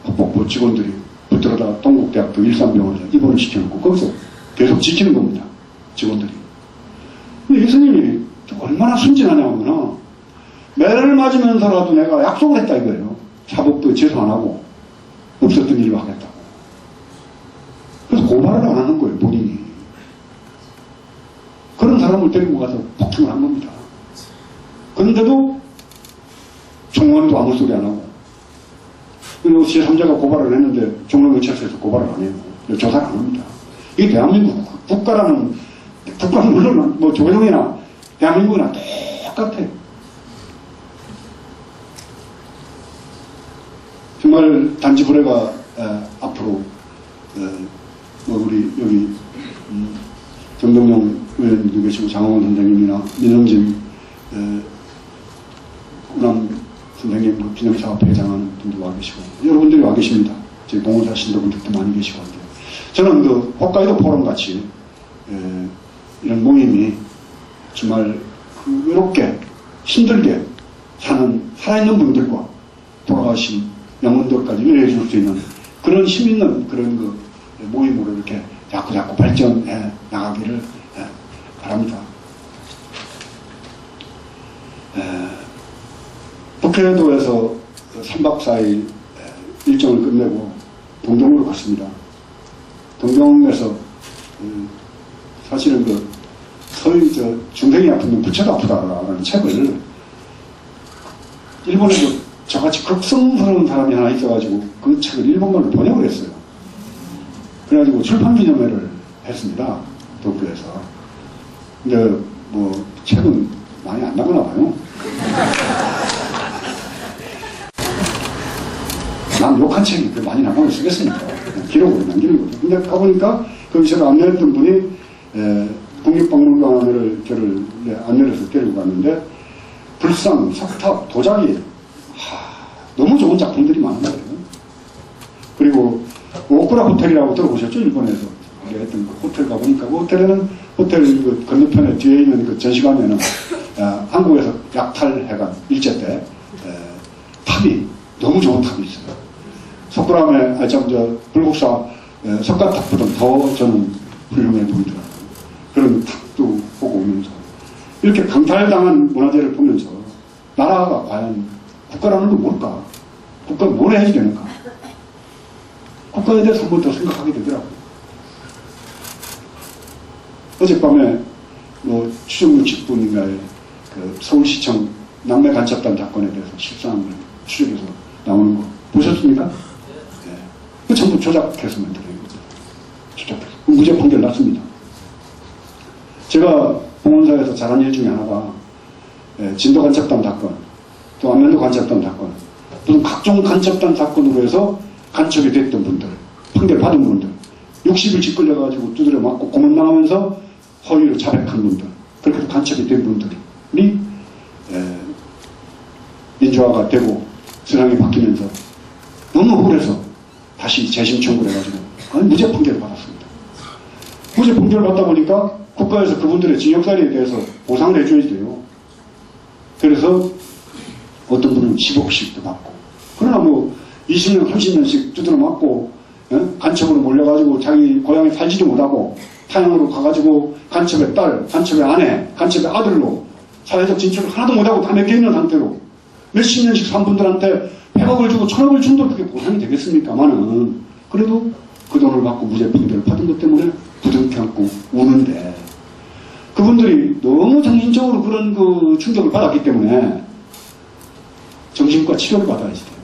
[SPEAKER 1] 헌법부 직원들이 붙들어다가 동국대학교 일산병원에 입원을 시켜놓고 거기서 계속 지키는 겁니다. 직원들이. 근데 예수님이 얼마나 순진하냐면은 매를 맞으면서라도 내가 약속을 했다 이거예요. 사법부에 제소 안 하고 없었던 일로 하겠다고. 그래서 고발을 안 하는 거예요, 본인이. 그런 사람을 데리고 가서 폭행을 한 겁니다. 그런데도 총무원도 아무 소리 안 하고. 그리고 제3자가 고발을 했는데 종로경찰서에서 고발을 안 해요. 조사를 안 합니다. 이게 대한민국 국가는 물론 뭐 조계종이나 대한민국이나 똑같아요. 정말 단지 불회가 앞으로 뭐 우리 여기 정동영 의원님도 계시고 장홍원 선생님이나 민영진 우남 선생님 그 기념사업 회장하는 분도 와 계시고 여러분들이 와 계십니다. 저희 봉헌사 신도분들도 많이 계시고 한데 저는 그 홋카이도 포럼 같이 이런 모임이 정말 그 외롭게 힘들게 사는 살아있는 분들과 돌아가신 영혼들까지 위로해 줄 수 있는 그런 힘 있는 그런 그 모임으로 이렇게 자꾸 발전해 나가기를 바랍니다. 북해도에서 3박 4일 일정을 끝내고 동경으로 갔습니다. 동경에서 사실은 그 서희 중생이 아프면 부처도 아프다라는 책을 일본에서 저같이 극성스러운 사람이 하나 있어가지고 그 책을 일본말로 번역을 했어요. 그래가지고 출판기념회를 했습니다. 도쿄에서. 근데 뭐 책은 많이 안 나가나 봐요. 남 욕한 책이 그 많이 나가면 쓰겠습니까? 기록으로 남기는 거죠. 근데 가보니까 그 저를 안내했던 분이 국립박물관을 저를 안내를 해서 데리고 갔는데 불상, 석탑, 도자기 너무 좋은 작품들이 많은 거예요. 그리고 오쿠라 호텔이라고 들어보셨죠? 일본에서 했던 그 호텔 가보니까 그 호텔에는 호텔 그 건너편에 뒤에 있는 그 전시관에는 한국에서 약탈해간 일제 때 탑이 너무 좋은 탑이 있어요. 석굴암에 불국사 석가탑보다 더 저는 훌륭해 보이더라고요. 그런 탑도 보고 오면서 이렇게 강탈당한 문화재를 보면서 나라가 과연 국가라는 건 뭘까? 국가가 뭘 해야 되는가? 국가에 대해서 한 번 더 생각하게 되더라고요. 어젯밤에 뭐 추정 60분인가에 그 서울시청 남매 간첩단 사건에 대해서 실상을 추적해서 나오는 거 보셨습니까? 네. 그 전부 조작해서 만들어낸 겁니다. 조작해서. 무죄 판결 났습니다. 제가 봉헌사에서 잘한 일 중에 하나가 진도 간첩단 사건, 또 안면도 간첩단 사건, 또는 각종 간첩단 사건으로 해서 간첩이 됐던 분들, 판결 받은 분들, 60일 짓걸려가지고 두드려 맞고 고문당하면서 허위로 자백한 분들, 그렇게 해서 간첩이 된 분들이 민주화가 되고 세상이 바뀌면서 너무 억울해서 다시 재심 청구를 해가지고 무죄 판결을 받았습니다. 무죄 판결을 받다 보니까 국가에서 그분들의 징역살이에 대해서 보상을 해줘야 돼요. 그래서 어떤 분은 10억씩도 받고, 그러나 뭐 20년, 30년씩 두드려 맞고 간첩으로 몰려가지고 자기 고향에 살지도 못하고 타향으로 가가지고 간첩의 딸, 간첩의 아내, 간첩의 아들로 사회적 진출을 하나도 못하고 다 맡겨 있는 상태로 몇십 년씩 산 분들한테 100억을 주고 1000억을 준도 그게 보상이 되겠습니까마는 그래도 그 돈을 받고 무죄 판결을 받은 것 때문에 부둥켜 안고 우는데 그분들이 너무 정신적으로 그런 그 충격을 받았기 때문에 정신과 치료를 받아야지 돼요.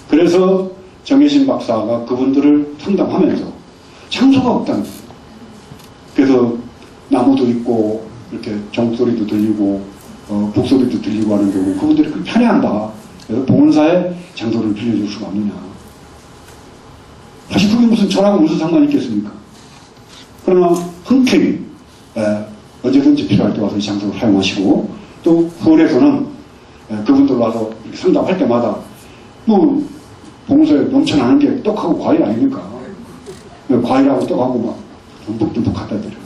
[SPEAKER 1] 그래서 정혜신 박사가 그분들을 상담하면서 장소가 없다는 거예요. 그래서 나무도 있고 이렇게 종소리도 들리고 북소리도 들리고 하는 경우 그분들이 그걸 편애한다. 그래서 봉헌사에 장소를 빌려줄 수가 없느냐. 사실 그게 무슨 저하고 무슨 상관이 있겠습니까? 그러나 흔쾌히 언제든지 필요할 때 와서 이 장소를 사용하시고 또 후원에서는 그분들 와서 상담할 때마다 뭐 봉헌사에 넘쳐나는 게 떡하고 과일 아닙니까? 과일하고 떡하고 막 듬뿍듬뿍 갖다 드려요.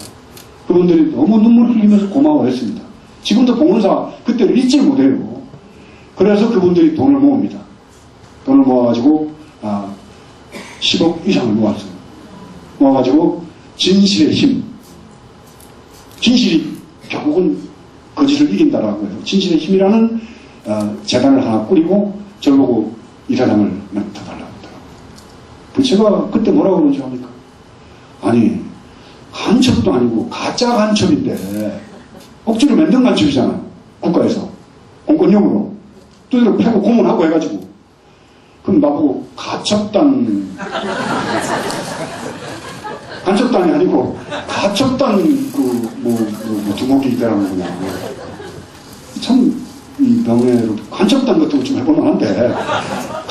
[SPEAKER 1] 그분들이 너무 눈물 흘리면서 고마워했습니다. 지금도 봉헌사 그때를 잊지 못해요. 그래서 그분들이 돈을 모읍니다. 돈을 모아가지고 10억 이상을 모았어요. 모아가지고 진실의 힘, 진실이 결국은 거짓을 이긴다라고 해서 진실의 힘이라는 재단을 하나 꾸리고 저를 보고 이사장을 맡아달라고 하더라고요. 제가 그때 뭐라고 그러지 합니까? 아니 간첩도 아니고 가짜 간첩인데 억지로 만든 간첩이잖아요. 국가에서 공권력으로 두드려 패고 고문하고 해가지고 그럼 나보고 가첩단 간첩단이 아니고 가첩단 두목이 있다라는 거냐. 참 이 명예로 간첩단 같은 거 좀 해볼 만한데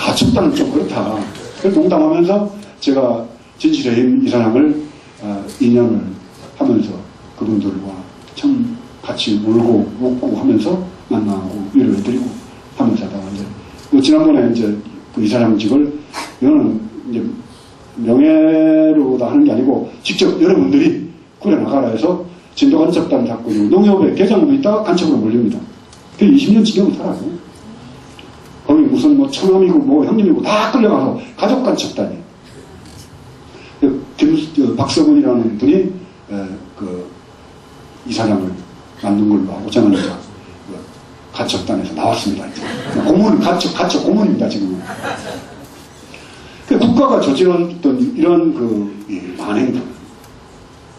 [SPEAKER 1] 가축단은 좀 그렇다. 그래서 농담하면서 제가 진실의 힘 이사장을 2년을 하면서 그분들과 참 같이 울고 웃고 하면서 만나고 위로해드리고 하면서 하다가 이제 지난번에 이제 그 이사장직을 이거는 이제 명예로다 하는 게 아니고 직접 여러분들이 꾸려나가라 해서 진도간첩단 잡고 농협에 개장으로 있다가 간첩으로 몰립니다. 그 20년 징역을 살아요. 거기 무슨 뭐 처남이고 뭐 형님이고 다 끌려가서 가족 간첩단이에요. 박서군이라는 분이 그 이사장을 만든 걸로 하고 저는 이제 가첩단에서 나왔습니다. 이제. 고문, 가첩 고문입니다, 지금은. 국가가 저지른 이런 그 만행들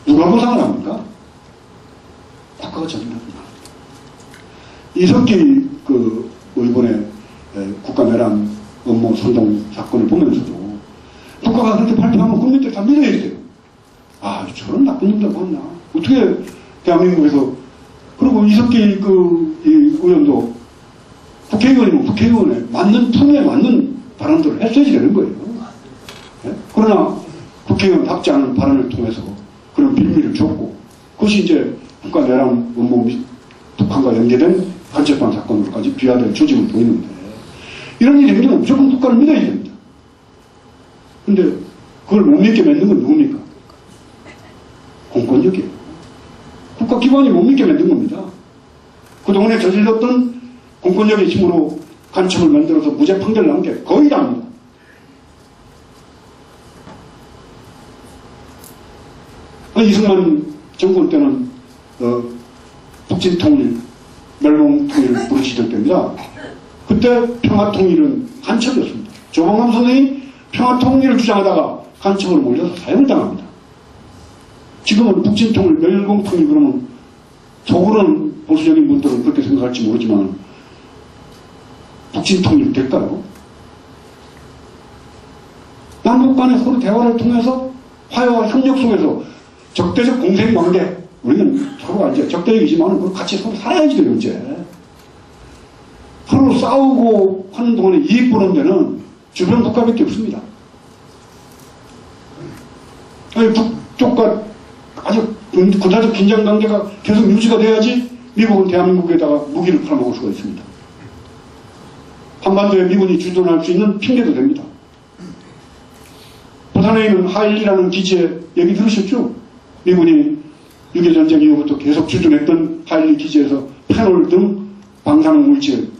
[SPEAKER 1] 누가 보상을 합니까? 국가가 저지른 겁니다. 이석기 그 이번에 국가내란 업무 선동 사건을 보면서도 국가가 그렇게 발표하면 국민들이 다 믿어야 돼요. 아, 저런 나쁜 놈들 봤나? 어떻게 대한민국에서 그리고 이석기 이 의원도 국회의원이면 국회의원에 맞는 품에 맞는 발언들을 했어야지 되는 거예요. 네? 그러나 국회의원답지 않은 발언을 통해서 그런 빌미를 줬고 그것이 이제 국가내란 업무 및 북한과 연계된 간첩단 사건으로까지 비화된 조짐을 보이는데 이런 일이 생기면 무조건 국가를 믿어야 됩니다. 근데 그걸 못 믿게 만든 건 누굽니까? 공권력이에요. 국가기관이 못 믿게 만든 겁니다. 그동안에 저질렀던 공권력의 힘으로 간첩을 만들어서 무죄 판결을 난 게 거의 다입니다. 이승만 정권 때는 북진통일, 멸망통일을 부르시던 때입니다. 그때 평화통일은 간첩이었습니다. 조봉암 선생이 평화통일을 주장하다가 간첩으로 몰려서 사형을 당합니다. 지금은 북진통일, 멸공통일 그러면 속으로는 보수적인 분들은 그렇게 생각할지 모르지만 북진통일 될까요? 남북 간에 서로 대화를 통해서 화해와 협력 속에서 적대적 공생관계 우리는 서로가 이제 적대적이지만 같이 서로 살아야지 돼요. 이제 서로 싸우고 하는 동안에 이익 보는 데는 주변 국가밖에 없습니다. 아니, 북쪽과 아주 군사적 긴장관계가 계속 유지가 돼야지 미국은 대한민국에다가 무기를 팔아먹을 수가 있습니다. 한반도에 미군이 주둔할 수 있는 핑계도 됩니다. 부산에 있는 하일리라는 기지에 얘기 들으셨죠? 미군이 6.25전쟁 이후부터 계속 주둔했던 하일리 기지에서 페놀 등 방사능 물질,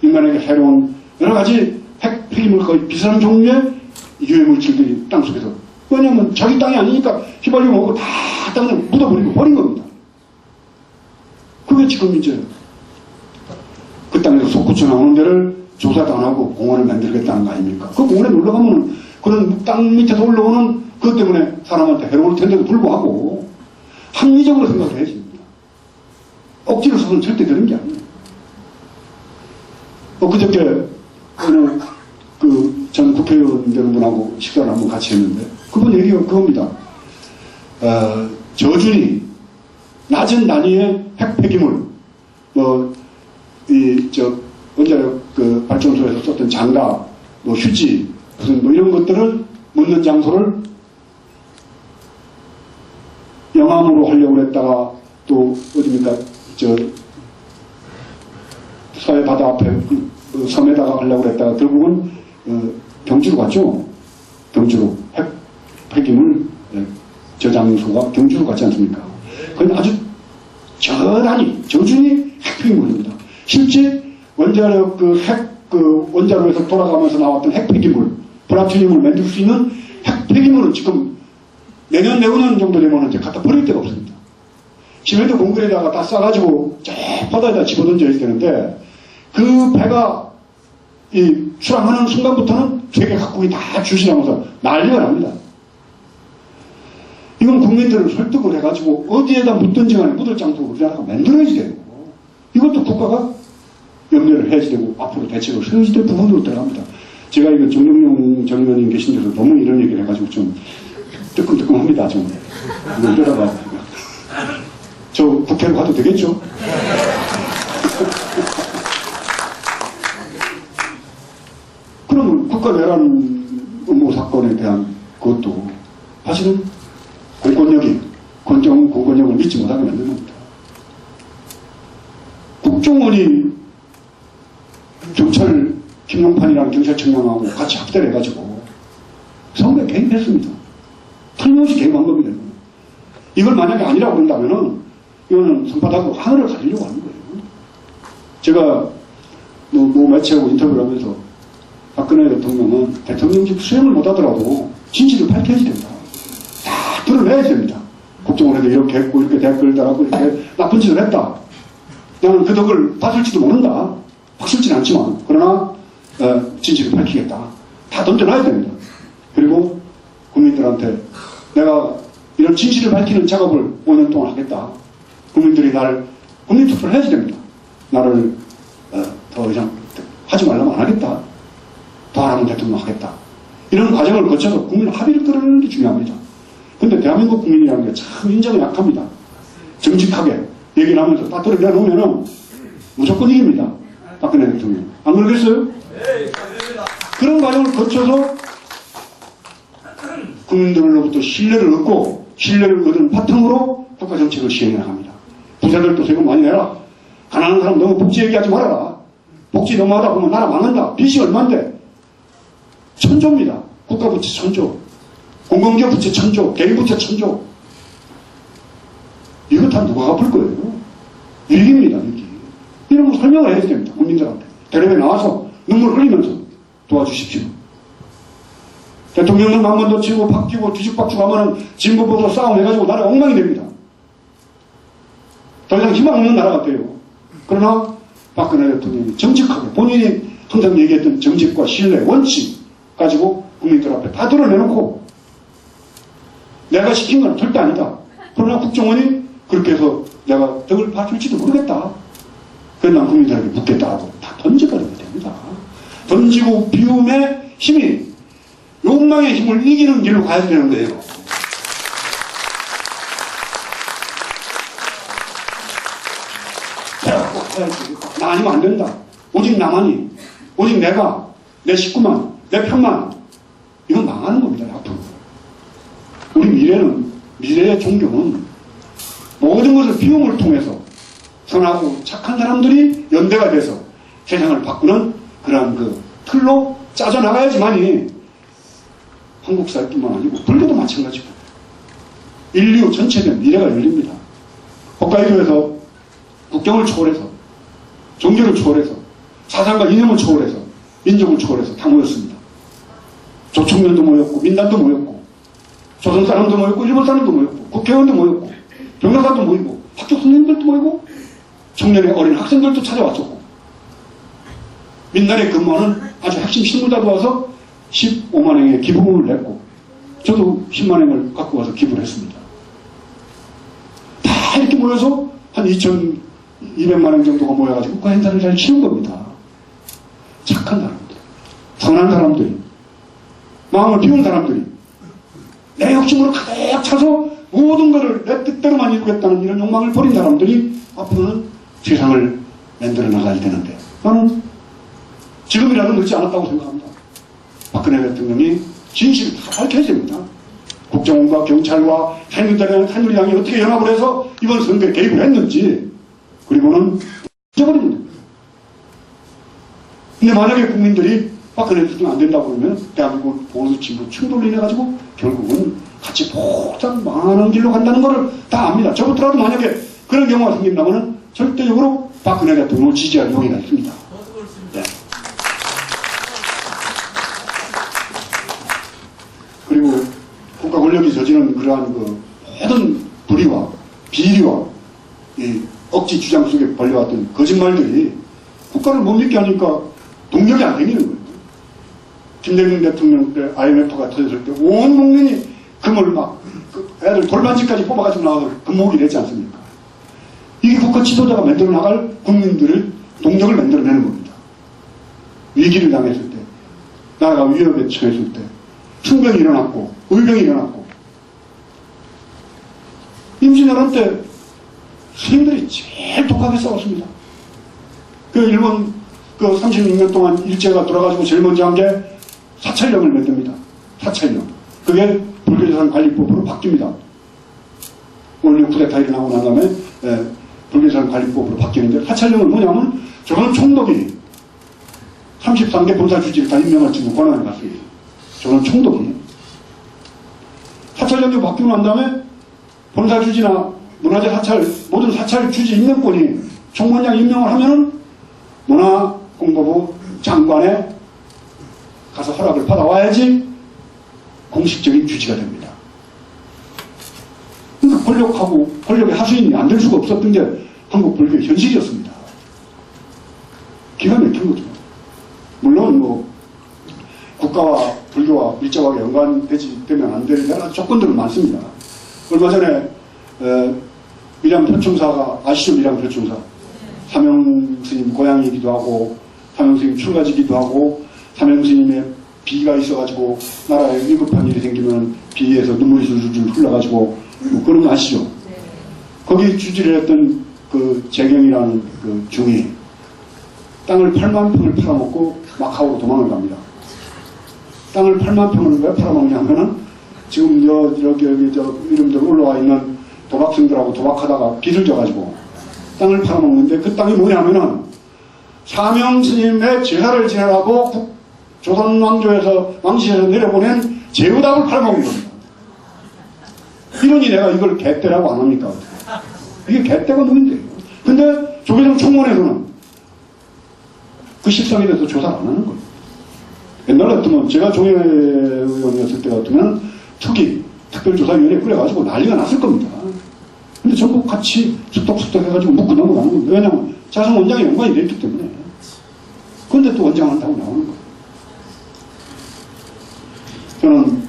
[SPEAKER 1] 인간에게 해로운 여러가지 핵 폐기물 거의 비슷한 종류의 유해 물질들이 땅속에서 왜냐면 자기 땅이 아니니까 휘발유 먹고 다 땅에 묻어버리고 버린 겁니다. 그게 지금 이제 그 땅에서 솟구쳐 나오는 데를 조사도 안 하고 공원을 만들겠다는 거 아닙니까? 그 공원에 놀러 가면 그런 땅 밑에서 올라오는 그것 때문에 사람한테 해로울 텐데도 불구하고 합리적으로 생각을 해야 됩니다. 억지로 서는 절대 되는 게 아니에요. 그저께 어느 전 국회의원 되는 분하고 식사를 한번 같이 했는데 그분 얘기가 그겁니다. 저준이 낮은 단위의 핵 폐기물 원자력 발전소에서 썼던 장갑, 휴지, 무슨 이런 것들을 묻는 장소를 영암으로 하려고 했다가 또 어디입니까? 서해 바다 앞에 섬에다가 하려고 했다가 결국은 경주로 갔죠. 경주로 핵 폐기물 저장소가 경주로 갔지 않습니까? 그건 아주 저준이 핵 폐기물입니다. 실제 원자력 원자로에서 돌아가면서 나왔던 핵 폐기물, 플라토늄을 만들 수 있는 핵 폐기물은 지금 내년, 내후년 정도 되면 이제 갖다 버릴 데가 없습니다. 시멘트 공그레에다가 다 싸가지고 저 바다에다 집어던져야 되는데 그 배가 출항하는 순간부터는 세계 각국이 다 주시하면서 난리가 납니다. 이건 국민들을 설득을 해가지고 어디에다 묻든지 간에 묻을 장소를 우리나라가 만들어야지 되고 이것도 국가가 염려를 해야지 되고 앞으로 대책을 세워야지 될 부분으로 들어갑니다. 제가 이거 정영용 전 의원님 계신 데서 너무 이런 얘기를 해가지고 좀 뜨끔뜨끔합니다. 좀 이러다가 저 국회로 가도 되겠죠? 그러면 국가 내란 음모 사건에 대한 그것도 사실은 공권력을 믿지 못하게 만드는 겁니다. 국정원이 경찰 김용판이라는 경찰청장하고 같이 합대를 해가지고 선거에 개입했습니다. 틀림없이 개입한 겁니다. 이걸 만약에 아니라고 그런다면은 이거는 손바닥으로 하늘을 가리려고 하는 거예요. 제가 뭐 매체하고 인터뷰를 하면서 박근혜 대통령은 대통령직 수행을 못하더라도 진실을 밝혀야지 된다. 다 드러내야 됩니다. 국정원에도 이렇게 했고 이렇게 댓글 달았고 이렇게 나쁜 짓을 했다. 나는 그 덕을 봤을지도 모른다. 확실치는 않지만 그러나 진실을 밝히겠다. 다 던져놔야 됩니다. 그리고 국민들한테 내가 이런 진실을 밝히는 작업을 5년 동안 하겠다. 국민들이 국민투표를 해야지 됩니다. 나를 더 이상 하지 말라면 안 하겠다. 더 안 하면 대통령 하겠다. 이런 과정을 거쳐서 국민 합의를 끌어내는 게 중요합니다. 근데 대한민국 국민이라는 게 참 인정이 약합니다. 정직하게 얘기를 하면서 딱 내놓으면 무조건 이깁니다. 박근혜 대통령. 안 그러겠어요? 네, 그런 과정을 거쳐서 국민들로부터 신뢰를 얻고 신뢰를 얻은 바탕으로 국가정책을 시행해 나갑니다. 부자들도 세금 많이 내라. 가난한 사람 너무 복지 얘기하지 말아라. 복지 너무 하다 보면 나라 망한다. 빚이 얼만데? 천조입니다. 국가부채 천조. 공공기업 부채 천조. 개인부채 천조. 이거 다 누가 갚을 거예요? 위기입니다. 위기. 이런 거 설명을 해야 됩니다. 국민들한테. 텔레비에 나와서 눈물 흘리면서 도와주십시오. 대통령은 한 번 더 치고 바뀌고 뒤죽박죽 하면은 진보보도 싸움해가지고 나라가 엉망이 됩니다. 더 이상 희망 없는 나라가 돼요. 그러나 박근혜 대통령이 정직하게 본인이 항상 얘기했던 정직과 신뢰, 원칙 가지고 국민들 앞에 다 드러내놓고 내가 시킨 건 절대 아니다. 그러나 국정원이 그렇게 해서 내가 덕을 봐줄지도 모르겠다. 그래서 난 국민들에게 묻겠다라고 다 던져버리면 됩니다. 던지고 비움의 힘이 욕망의 힘을 이기는 길로 가야 되는 거예요. 나 아니면 안 된다. 오직 나만이, 오직 내가, 내 식구만, 내 편만. 이건 망하는 겁니다, 앞으로. 우리 미래의 종교는 모든 것을 비움을 통해서 선하고 착한 사람들이 연대가 돼서 세상을 바꾸는 그러한 그 틀로 짜져 나가야지만이 한국 사회뿐만 아니고 불교도 마찬가지고 인류 전체의 미래가 열립니다. 홋카이도에서 국경을 초월해서 종교를 초월해서 사상과 이념을 초월해서 민족을 초월해서 다 모였습니다. 조총련도 모였고 민단도 모였고 조선 사람도 모였고 일본 사람도 모였고 국회의원도 모였고 변호사도 모이고 학교 선생님들도 모이고 청년의 어린 학생들도 찾아왔었고 민단에 근무하는 아주 핵심 실무자도 와서 15만행의 기부금을 냈고 저도 10만행을 갖고 와서 기부를 했습니다. 다 이렇게 모여서 한 2,200만행 정도가 모여가지고 그 행사를 잘 치는 겁니다. 착한 사람들, 선한 사람들이, 마음을 비운 사람들이 내 욕심으로 가득 차서 모든 것을 내 뜻대로만 이루겠다는 이런 욕망을 버린 사람들이 앞으로는 세상을 만들어 나가야 되는데 나는 지금이라도 늦지 않았다고 생각합니다. 박근혜 대통령이 진실을 다 밝혀야 됩니다. 국정원과 경찰과 새누리당이 어떻게 연합을 해서 이번 선거에 개입을 했는지 그리고는 잊어버리면 됩니다. 근데 만약에 국민들이 박근혜 대통령 안 된다고 그러면 대한민국 보수 진보 충돌로 인해가지고 결국은 같이 폭삭 망하는 길로 간다는 것을 다 압니다. 저부터라도 만약에 그런 경우가 생긴다면 절대적으로 박근혜 대통령을 지지할 용의가 있습니다. 네. 그리고 국가 권력이 저지른 그러한 그 모든 불의와 비리와 이 억지 주장 속에 벌려왔던 거짓말들이 국가를 못 믿게 하니까 동력이 안 생기는 거예요. 김대중 대통령 때 IMF가 터졌을 때 온 국민이 금을 막 애들 돌반지까지 뽑아가지고 나와서 금모으기 냈지 않습니까? 이게 국가 지도자가 만들어 나갈 국민들의 동력을 만들어내는 겁니다. 위기를 당했을 때, 나라가 위협에 처했을 때, 충병이 일어났고, 의병이 일어났고, 임진왜란 때 스님들이 제일 독하게 싸웠습니다. 그 일본 그 36년 동안 일제가 돌아가지고 제일 먼저 한 게 사찰령을 맺습니다. 사찰령. 그게 불교재산관리법으로 바뀝니다. 원래 쿠데타 일어나고 난 다음에 불교재산관리법으로 바뀌는데, 사찰령은 뭐냐면 조선 총독이 33개 본사 주지를 다 임명할 수 있는 권한을 갖고 있어요. 조선 총독이. 사찰령이 바뀌고 난 다음에 본사 주지나 문화재 사찰, 모든 사찰 주지 임명권이 총무원장 임명을 하면은 문화공보부 장관에 가서 허락을 받아와야지 공식적인 주지가 됩니다. 그러니까 권력의 하수인이 안 될 수가 없었던 게 한국 불교의 현실이었습니다. 기가 막힌 거죠. 물론 뭐 국가와 불교와 밀접하게 연관되면 안 될 여러 조건들은 많습니다. 얼마 전에 밀양표충사가 아시죠? 밀양표충사. 사명스님 고향이기도 하고 사명스님 출가지기도 하고 사명스님의 비가 있어가지고 나라에 위급한 일이 생기면 비에서 눈물이 줄줄 흘러가지고 뭐 그런 거 아시죠? 거기 주지를 했던 그 재경이라는 그 중이 땅을 8만 평을 팔아먹고 마카오로 도망을 갑니다. 땅을 8만 평을 왜 팔아먹냐면은 지금 여기 이름들 올라와 있는 도박생들하고 도박하다가 빚을 져가지고 땅을 팔아먹는데, 그 땅이 뭐냐면은 사명스님의 제사를 지내라고 조선 왕실에서 내려보낸 제후답을 팔아먹은 겁니다. 이러니 내가 이걸 개떼라고 안 합니까? 이게 개떼가 뭔데요? 근데 조계종 총무원에서는 그 실상에 대해서 조사를 안 하는 거예요. 옛날 같으면, 제가 조계의원이었을 때 같으면 특별조사위원회 꾸려가지고 난리가 났을 겁니다. 근데 전부 같이 수덕수덕 해가지고 묻고 넘어가는 겁니다. 왜냐하면 자성 원장이 연관이 되어 있기 때문에. 그런데 또 원장한다고 나오는 거예요. 저는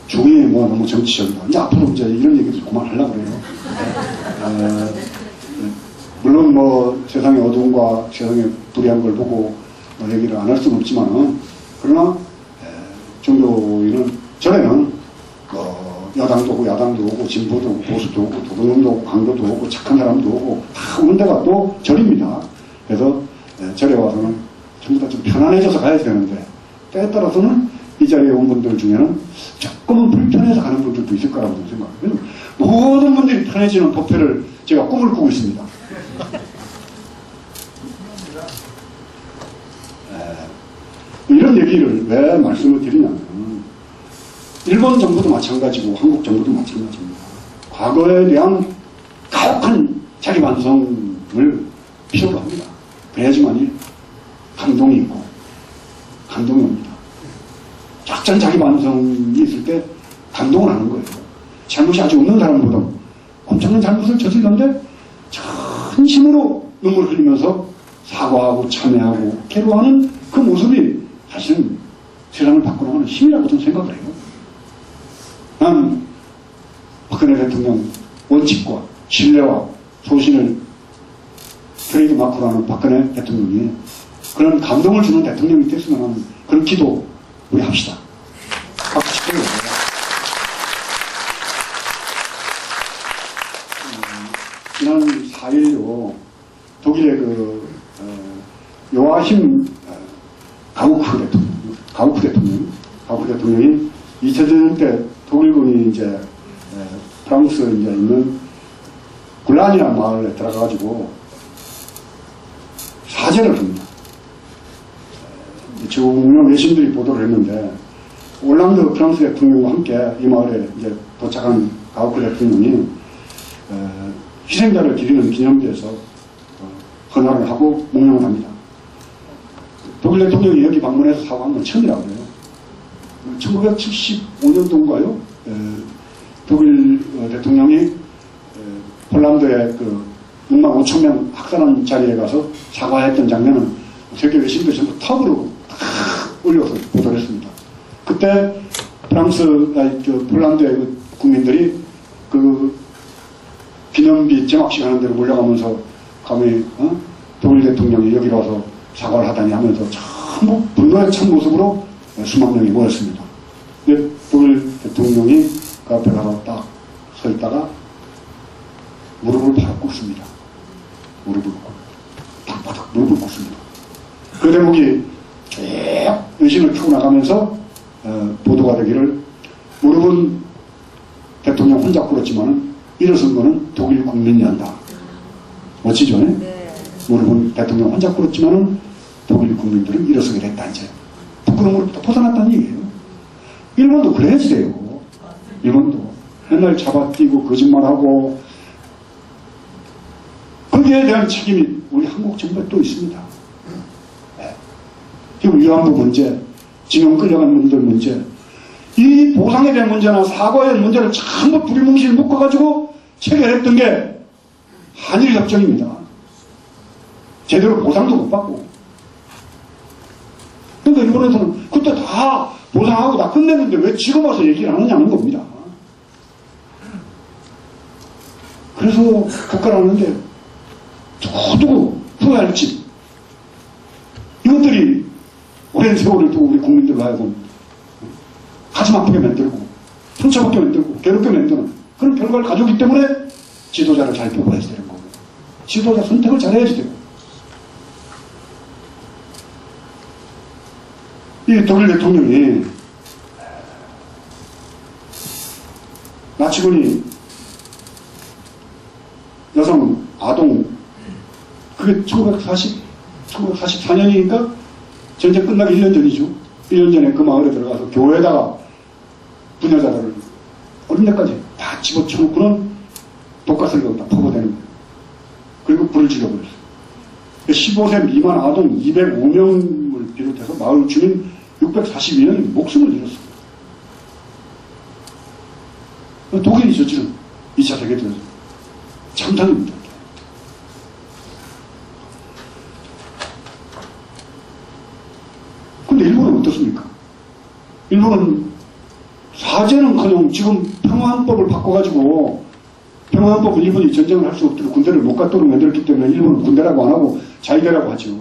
[SPEAKER 1] 종이 뭐 너무 정치적이다. 이제 앞으로 이제 이런 얘기도 그만하려고 그래요. 물론 뭐 세상의 어두움과 세상의 불의한 걸 보고 얘기를 안 할 수는 없지만은, 그러나 종교인은 전에는 여당도 오고 야당도 오고 진보도 오고 보수도 오고 도둑놈도 오고 강도도 오고 착한 사람도 오고 다 오는 데가 또 절입니다. 그래서 절에 와서는 전부 다 좀 편안해져서 가야 되는데, 때에 따라서는 이 자리에 온 분들 중에는 조금은 불편해서 가는 분들도 있을 거라고 생각해요. 모든 분들이 편해지는 법회를 제가 꿈을 꾸고 있습니다. 이런 얘기를 왜 말씀을 드리냐면, 일본 정부도 마찬가지고 한국 정부도 마찬가지입니다. 과거에 대한 가혹한 자기 반성을 필요로 합니다. 그래야지만이 감동이 있고 감동이 옵니다. 작전 자기 반성이 있을 때 감동을 하는 거예요. 잘못이 아직 없는 사람보다 엄청난 잘못을 저질렀는데 진심으로 눈물 흘리면서 사과하고 참회하고 괴로워하는 그 모습이 사실은 세상을 바꾸는 힘이라고 저는 생각을 해요. 난 박근혜 대통령 원칙과 신뢰와 소신을 트레이드 마크로 하는 박근혜 대통령이 그런 감동을 주는 대통령이 됐으면 하는 그런 기도 우리 합시다. 박수 치고요. 지난 4일요 독일의 요아힘 가우프 대통령이 2000년 때 독일군이 이제 프랑스에 이제 있는 굴란이라는 마을에 들어가가지고 사죄를 합니다. 지금 외신들이 보도를 했는데, 올랑드 프랑스 대통령과 함께 이 마을에 이제 도착한 가우프 대통령이 희생자를 기리는 기념비에서 헌화를 하고 묵념을 합니다. 독일 대통령이 여기 방문해서 사과한 건 처음이라고 해요. 1975년도인가요? 독일 대통령이 폴란드의 그 6만 5천 명 학살한 자리에 가서 사과했던 장면은 세계 외신들이 전부 탑으로 올려서 보도를 했습니다. 그때 폴란드의 그 국민들이 그 기념비 제막식 하는 데로 몰려가면서 감히 독일 대통령이 여기 와서 사과를 하다니 하면서 전부 분노에 찬 모습으로 수만 명이 모였습니다. 근데 독일 대통령이 그 앞에 가서 딱 서 있다가 무릎을 바로 꿇습니다. 무릎을 꿇고 바닥바닥 무릎을 꿇습니다. 그 대목이 쭉 의식을 펴고 나가면서 보도가 되기를, 무릎은 대통령 혼자 꿇었지만 일어선 거는 독일 국민이란다. 멋지죠?
[SPEAKER 2] 네.
[SPEAKER 1] 무릎은 대통령 혼자 꿇었지만 독일 국민들은 일어서게 됐다. 이제 부끄러움으로부터 벗어났다는 얘기예요. 일본도 그래야지 돼요. 일본도 맨날 잡아뛰고 거짓말하고, 거기에 대한 책임이 우리 한국 정부에 또 있습니다. 네. 지금 위안부 문제, 징용 끌려간 놈들 문제, 이 보상에 대한 문제나 사과에 대한 문제를 전부 두리뭉실 묶어가지고 체결했던 게 한일협정입니다. 제대로 보상도 못 받고. 그러니까 일본에서는 그때 다 보상하고 다 끝냈는데 왜 지금 와서 얘기를 안 하냐는 겁니다. 그래서 국가라는데 두고 후회할지, 이것들이 오랜 세월을 두고 우리 국민들로 하여금 가슴 아프게 만들고 상처받게 만들고 괴롭게 만드는 그런 결과를 가져오기 때문에 지도자를 잘 뽑아야지 되는 거고, 지도자 선택을 잘해야지 되고. 이 독일 대통령이 나치군이 여성, 아동, 그게 1944년이니까 전쟁 끝나기 1년 전이죠. 1년 전에 그 마을에 들어가서 교회에다가 부녀자들을 어린 데까지 다 집어쳐놓고는 독가스를 거기다 퍼부대는 거예요. 그리고 불을 지려버렸어요. 15세 미만 아동 205명을 비롯해서 마을 주민 642명이 목숨을 잃었어요. 독일이 저지른 2차 세계대전 참상입니다. 근데 일본은 어떻습니까? 일본은 사죄는커녕 지금 평화헌법을 바꿔가지고, 평화헌법은 일본이 전쟁을 할 수 없도록 군대를 못 갖도록 만들었기 때문에 일본은 군대라고 안 하고 자위대라고 하죠.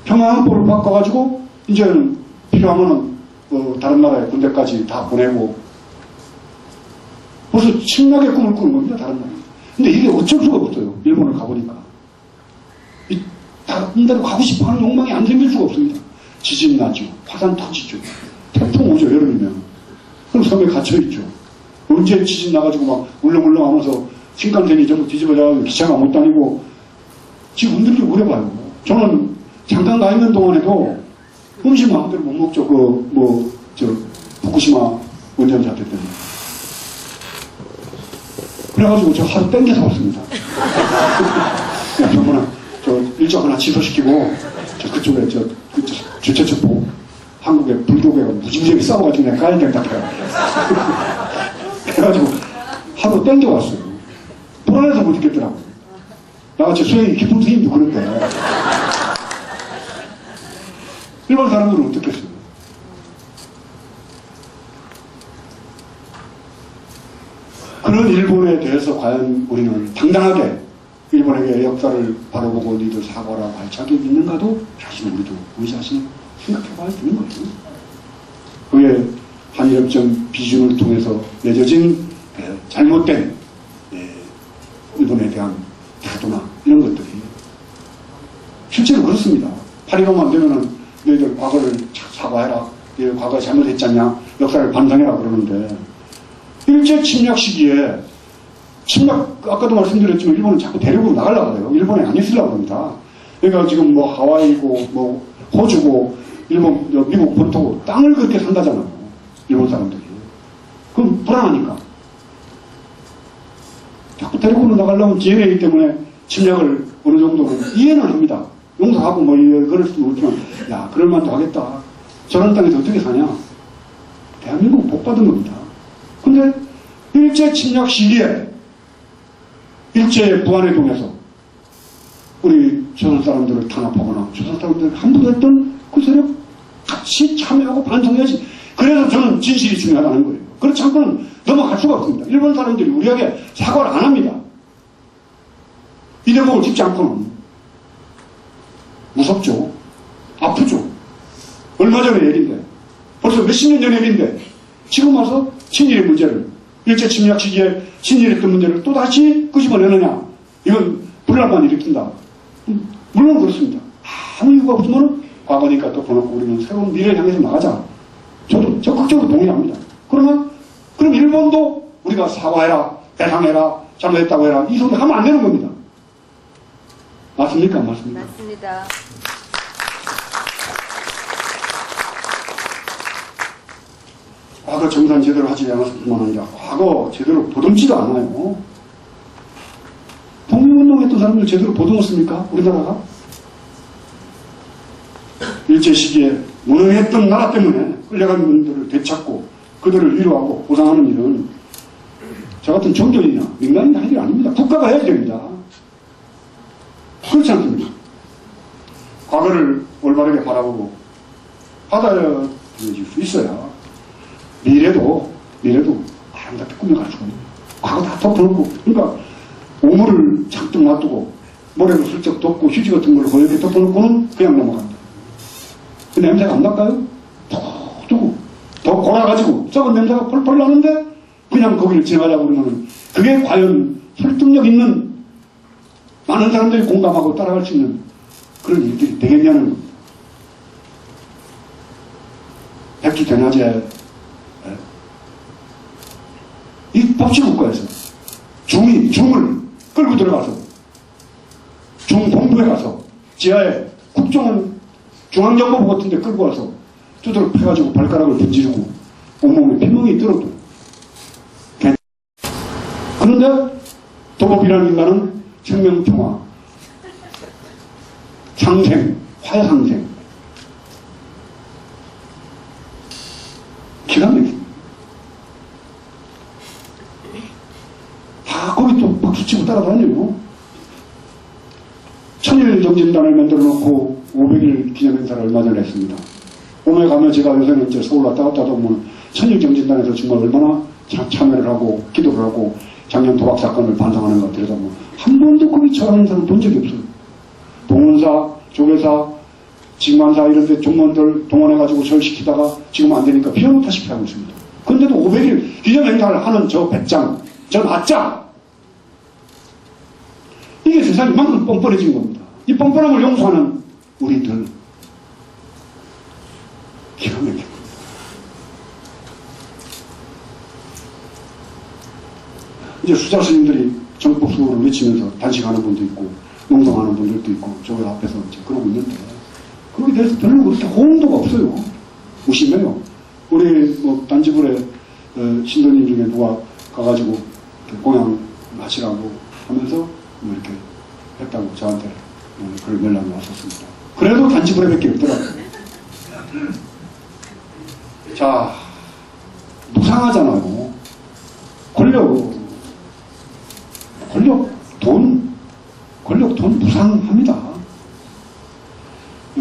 [SPEAKER 1] 평화헌법을 바꿔가지고 이제는 필요하면은 다른 나라의 군대까지 다 보내고, 벌써 침략의 꿈을 꾸는 겁니다, 다른 나라. 근데 이게 어쩔 수가 없어요. 일본을 가보니까. 다른 데로 가고 싶어 하는 욕망이 안 생길 수가 없습니다. 지진 나죠. 화산 터지죠. 태풍 오죠, 여름이면. 그럼 섬에 갇혀있죠. 언제 지진 나가지고 막 울렁울렁 하면서 신칸센이 전부 뒤집어져가지고 기차가 못 다니고, 지금 흔들리고 그래봐요. 저는 잠깐 가 있는 동안에도 음식 마음대로 못 먹죠. 후쿠시마 원전 사태 때문에. 그래가지고 저 하루 땡겨서 왔습니다. 야, 병원아, 저 일정 하나 취소시키고, 저 그쪽에 주최측보 한국의 불교계가 무지무지하게 싸워가지고 내가 가야 된다 해요. 그래가지고 하루 땡겨왔어요. 불안해서 못 있겠더라고요. 나같이 수행이 깊은 스님도 그런데. 일반 사람들은 어떻겠어요? 그런 일본에 대해서 과연 우리는 당당하게 일본에게 역사를 바라보고 니들 사과라고 할 자격이 있는가도 사실 우리도 우리 자신을 생각해봐야 되는 거예요. 그게 한일협정 비준을 통해서 맺어진 잘못된 일본에 대한 태도나 이런 것들이 실제로 그렇습니다. 8.15만 되면은 너희들 과거를 사과해라, 너희들 과거에 잘못했잖냐, 역사를 반성해라 그러는데, 일제 침략 시기에 아까도 말씀드렸지만 일본은 자꾸 대륙으로 나가려고 해요. 일본에 안 있으려고 합니다. 그러니까 지금 하와이고 호주고 일본 미국 본토고 땅을 그렇게 산다잖아요. 일본 사람들이. 그럼 불안하니까 자꾸 대륙으로 나가려면 DNA이기 때문에 침략을 어느 정도는 이해는 합니다. 용서하고 그럴 수도 없지만, 야, 그럴만도 하겠다. 저런 땅에서 어떻게 사냐. 대한민국은 복 받은 겁니다. 근데 일제 침략 시기에 일제의 부안에 동해서 우리 조선 사람들을 탄압하거나 조선 사람들을 함부로 했던 그 세력 같이 참여하고 반성해야지. 그래서 저는 진실이 중요하다는 거예요. 그렇지 않고는 넘어갈 수가 없습니다. 일본 사람들이 우리에게 사과를 안 합니다. 이 대목을 짚지 않고는. 무섭죠. 아프죠. 얼마 전의 얘기인데, 벌써 몇십 년 전의 얘기인데, 지금 와서 친일의 문제를, 일제 침략 시기에 친일했던 문제를 또다시 끄집어내느냐. 이건 분란만 일으킨다. 물론 그렇습니다. 아무 이유가 없으면 과거니까 덮어놓고 우리는 새로운 미래를 향해서 나가자. 저도 적극적으로 동의합니다. 그러면 그럼 일본도 우리가 사과해라, 배상해라, 잘못했다고 해라 이 소리 하면 안 되는 겁니다. 맞습니까? 안 맞습니까?
[SPEAKER 2] 맞습니다.
[SPEAKER 1] 과거 정산 제대로 하지 않아서 뿐만 아니라 과거 제대로 보듬지도 않아요. 독립운동했던 사람들 제대로 보듬었습니까? 우리나라가? 일제시기에 무능했던 나라 때문에 끌려간 분들을 되찾고 그들을 위로하고 보상하는 일은 저 같은 종교인이나 민간인이 할 일이 아닙니다. 국가가 해야 됩니다. 그렇지 않습니까? 과거를 올바르게 바라보고 받아들여질 수 있어야 미래도 아름답게 꾸며갈 수가 있는 과거 다 덮어놓고 그러니까 오물을 잔뜩 놔두고 모래로 슬쩍 덮고 휴지 같은 걸 허옇게 덮어놓고는 그냥 넘어간다. 그 냄새가 안 날까요? 푹 두고 더 골아가지고 썩은 냄새가 펄펄 나는데 그냥 거기를 지나가자고 그러면 그게 과연 설득력 있는 많은 사람들이 공감하고 따라갈 수 있는 그런 일들이 되겠냐는 겁니다. 백주대낮에 이 법치국가에서 중을 끌고 들어가서 중본부에 가서 지하에 국정원 중앙정보부 같은 데 끌고 와서 두드러 패가지고 발가락을 분지르고 온몸에 피멍이 들어도 그런데 도법이라는 인간은 생명평화, 상생, 화해상생 기가 막힙니다. 다 거기 또 박수치고 따라다니고 천일정진단을 만들어 놓고 500일 기념행사를 얼마 전에 했습니다. 오며 가며 제가 요새는 이제 서울 왔다 갔다 보면 천일정진단에서 정말 얼마나 참여를 하고 기도를 하고 작년 도박 사건을 반성하는 것 들여다보면 한 번도 거기 처하는 사람 본 적이 없어요. 동원사, 조계사, 직만사 이런 데 종원들 동원해가지고 절시키다가 지금 안 되니까 피어놓다시피 하고 있습니다. 그런데도 500일 기념행사를 하는 저 배짱, 저 낯짱 이게 세상이 이만큼 뻔뻔해진 겁니다. 이 뻔뻔함을 용서하는 우리들 기가 막힙니다. 이제 수자 스님들이 정법 수호를 외치면서 단식하는 분도 있고 농성하는 분들도 있고 저기 앞에서 이제 그러고 있는데 거기에 대해서 별로 그렇게 호응도가 없어요. 무심해요. 우리 뭐 단지불에 신도님 중에 누가 가가지고 공양 하시라고 하면서 뭐 이렇게 했다고 저한테 그런 연락이 왔었습니다. 그래도 단지불에 밖에 없더라고요. 자, 무상하잖아요. 권력, 돈 무상합니다.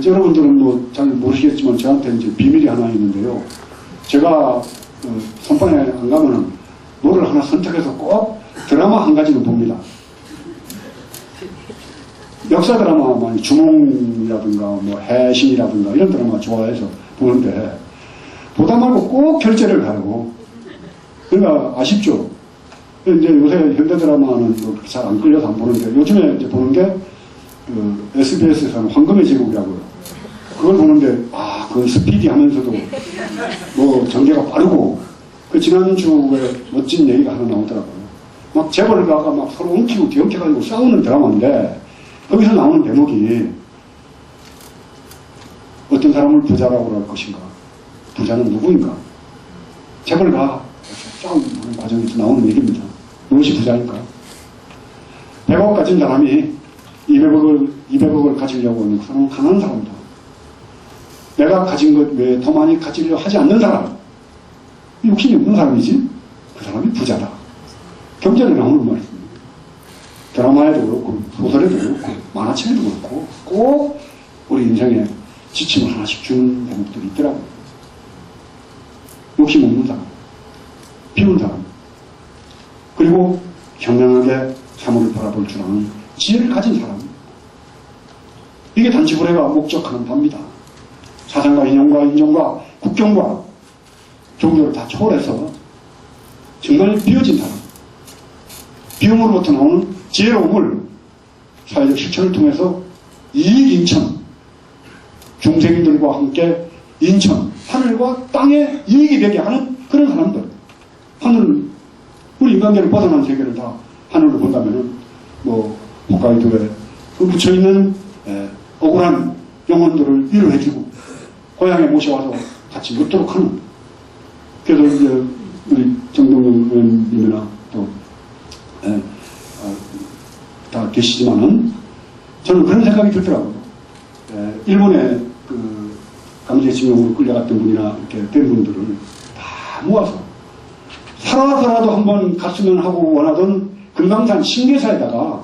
[SPEAKER 1] 여러분들은 뭐 잘 모르시겠지만 저한테 이제 비밀이 하나 있는데요. 제가 선방에 안 가면은 뭐를 하나 선택해서 꼭 드라마 한 가지는 봅니다. 역사 드라마 많이 주몽이라든가 뭐 해신이라든가 이런 드라마 좋아해서 보는데 보다 말고 꼭 결제를 가고 그러니까 아쉽죠. 이제 요새 현대 드라마는 잘 안 끌려서 안 보는데 요즘에 이제 보는 게 SBS에서 하는 황금의 제국이라고요. 그걸 보는데 그건 스피디하면서도 뭐 전개가 빠르고 그 지난주에 멋진 얘기가 하나 나오더라고요. 막 재벌가가 막 서로 엉키고 뒤엉켜가지고 싸우는 드라마인데 거기서 나오는 대목이 어떤 사람을 부자라고 할 것인가, 부자는 누구인가, 재벌가 싸움하는 과정에서 나오는 얘기입니다. 무엇이 부자일까? 100억 가진 사람이 200억을 가지려고 하는 그 사람은 가난한 사람이다. 내가 가진 것 외에 더 많이 가지려 하지 않는 사람, 욕심이 없는 사람이지 그 사람이 부자다. 경제를 나오는 말입니다. 드라마에도 그렇고 소설에도 그렇고 만화책에도 그렇고 꼭 우리 인생에 지침을 하나씩 주는 대목들이 있더라고요. 욕심 없는 사람, 비운 사람, 그리고 현명하게 사물을 바라볼 줄 아는 지혜를 가진 사람. 이게 단지불회가 목적하는 바입니다. 사상과 이념과 인정과 국경과 종교를 다 초월해서 정말 비워진 사람, 비움으로부터 나오는 지혜로움을 사회적 실천을 통해서 이익 인천, 국회의원들과 함께 인천, 하늘과 땅에 이익이 되게 하는 그런 사람들. 하늘, 우리 인간계를 벗어난 세계를 다 하늘로 본다면은, 뭐, 홋카이도에 묻혀있는 억울한 영혼들을 위로해주고, 고향에 모셔와서 같이 묻도록 하는. 그래서 이제, 우리 정동영 의원님이나 또, 다 계시지만은, 저는 그런 생각이 들더라고요. 일본에 그 강제징용으로 끌려갔던 분이나 이렇게 된 분들을 다 모아서 살아서라도 한번 갔으면 하고 원하던 금강산 신계사에다가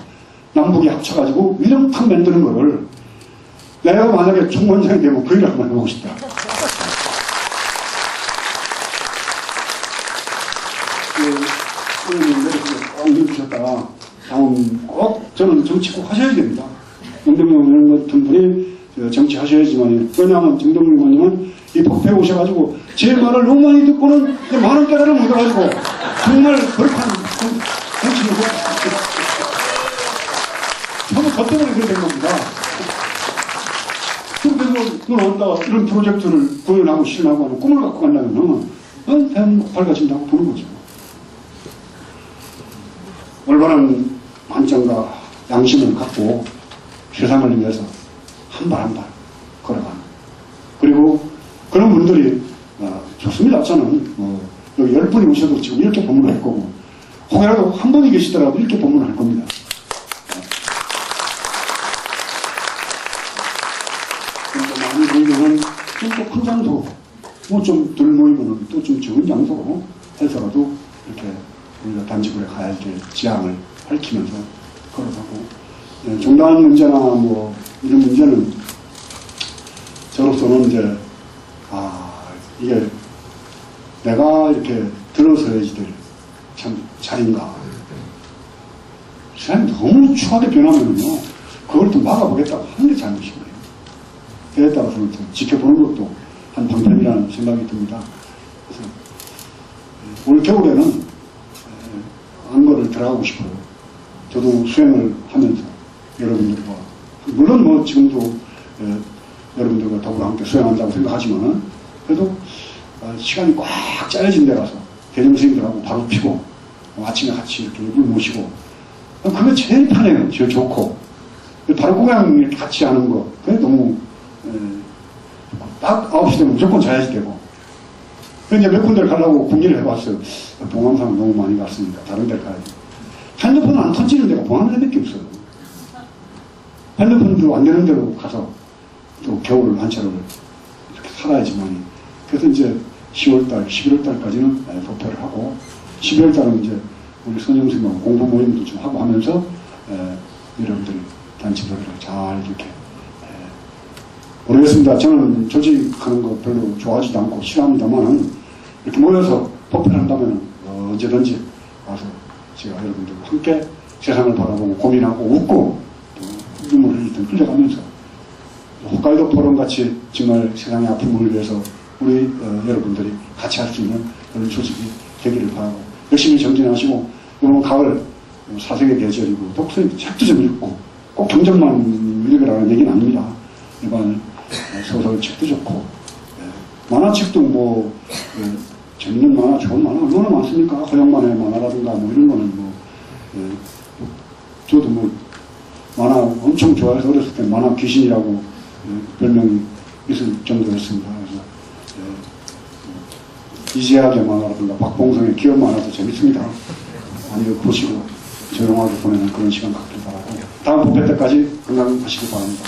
[SPEAKER 1] 남북이 합쳐가지고 위령탑 만드는 거를 내가 만약에 총원장이 되면 그 일을 한번 해보고 싶다. 선생님 내려서 꼭 읽으셨다가 다음 꼭 저는 정치 꼭 하셔야 됩니다. 정동영 의원 같은 분이 정치하셔야지만, 왜냐하면 정동영 의원님은 이 법회에 오셔가지고 제 말을 너무 많이 듣고는 많은 깨달음을 묻어가지고 정말 거룩한 정치인이고 저는 저 때문에 그렇게 된 겁니다. 그래서 눈 온다 이런 프로젝트를 구현하고 실현하고 하는 꿈을 갖고 간다면 대한민국 밝아진다고 보는 거죠. 올바른 관점과 양심을 갖고 세상을 위해서 한 발 한 발 걸어가는. 그리고 그런 분들이 좋습니다. 저는 여기 10분이 오셔도 지금 이렇게 법문을 할 거고, 혹여라도 한 분이 계시더라도 이렇게 법문을 할 겁니다. 많이 모이면은 좀 큰 장소, 뭐 좀 덜 모이면은 또 좀 적은 장소로 해서라도 이렇게 우리가 단지구에 가야 될 지향을 밝히면서 걸어가고, 정당한 문제나 뭐 이런 문제는 저로서는 이제 이게 내가 이렇게 들어서야지 될 참 자리인가. 세상이 너무 추하게 변하면요 그걸 또 막아보겠다고 하는 게 잘못인 거예요. 때에 따라서는 좀 지켜보는 것도 한 방법이라는 생각이 듭니다. 그래서 올 겨울에는 안거를 들어가고 싶어요. 저도 수행을 하면서 여러분들과, 물론 뭐 지금도 여러분들과 더불어 함께 수행한다고 생각하지만, 그래도 시간이 꽉 짜여진 데 가서 대중 스님들하고 바로 피고 아침에 같이 이렇게 물 모시고, 그게 제일 편해요. 제일 좋고. 바로 그냥 이렇게 같이 하는 거, 그게 너무 딱 9시 되면 무조건 자야지 되고. 이제 몇 군데를 가려고 궁리를 해봤어요. 봉황산 너무 많이 갔습니다. 다른 데를 가야지. 핸드폰 안 터지는 데가 봉황산밖에 없어요. 핸드폰도 안 되는 데로 가서 또 겨울 한철을 이렇게 살아야지만. 그래서 이제 10월달, 11월달까지는 법회를 하고, 12월달은 이제 우리 선생님하고 공부 모임도 좀 하고 하면서 여러분들 단체별로 잘 이렇게 모르겠습니다. 저는 조직하는 거 별로 좋아하지도 않고 싫어합니다만, 이렇게 모여서 법회를 한다면 언제든지 와서 제가 여러분들과 함께 세상을 바라보고 고민하고 웃고 또 눈물을 흘리든 흘려가면서 홋카이도 포럼같이 정말 세상의 아픔을 위해서 우리 여러분들이 같이 할 수 있는 그런 조직이 되기를 바라고, 열심히 정진하시고, 이번 가을 사색의 계절이고 독서의 책도 좀 읽고, 꼭 경전만 읽으라는 얘기는 아닙니다. 일반 소설 책도 좋고, 만화책도 뭐 재밌는 만화, 좋은 만화 얼마나 많습니까? 허영만의 만화라든가 뭐 이런 거는 뭐 저도 뭐 만화 엄청 좋아해서 어렸을 때 만화 귀신이라고 별명이 있을 정도였습니다. 그래서 이재학의 만화라든가 박봉성의 기업 만화도 재밌습니다. 많이 보시고 조용하게 보내는 그런 시간 갖길 바라고, 다음 법회 때까지 건강하시길 바랍니다.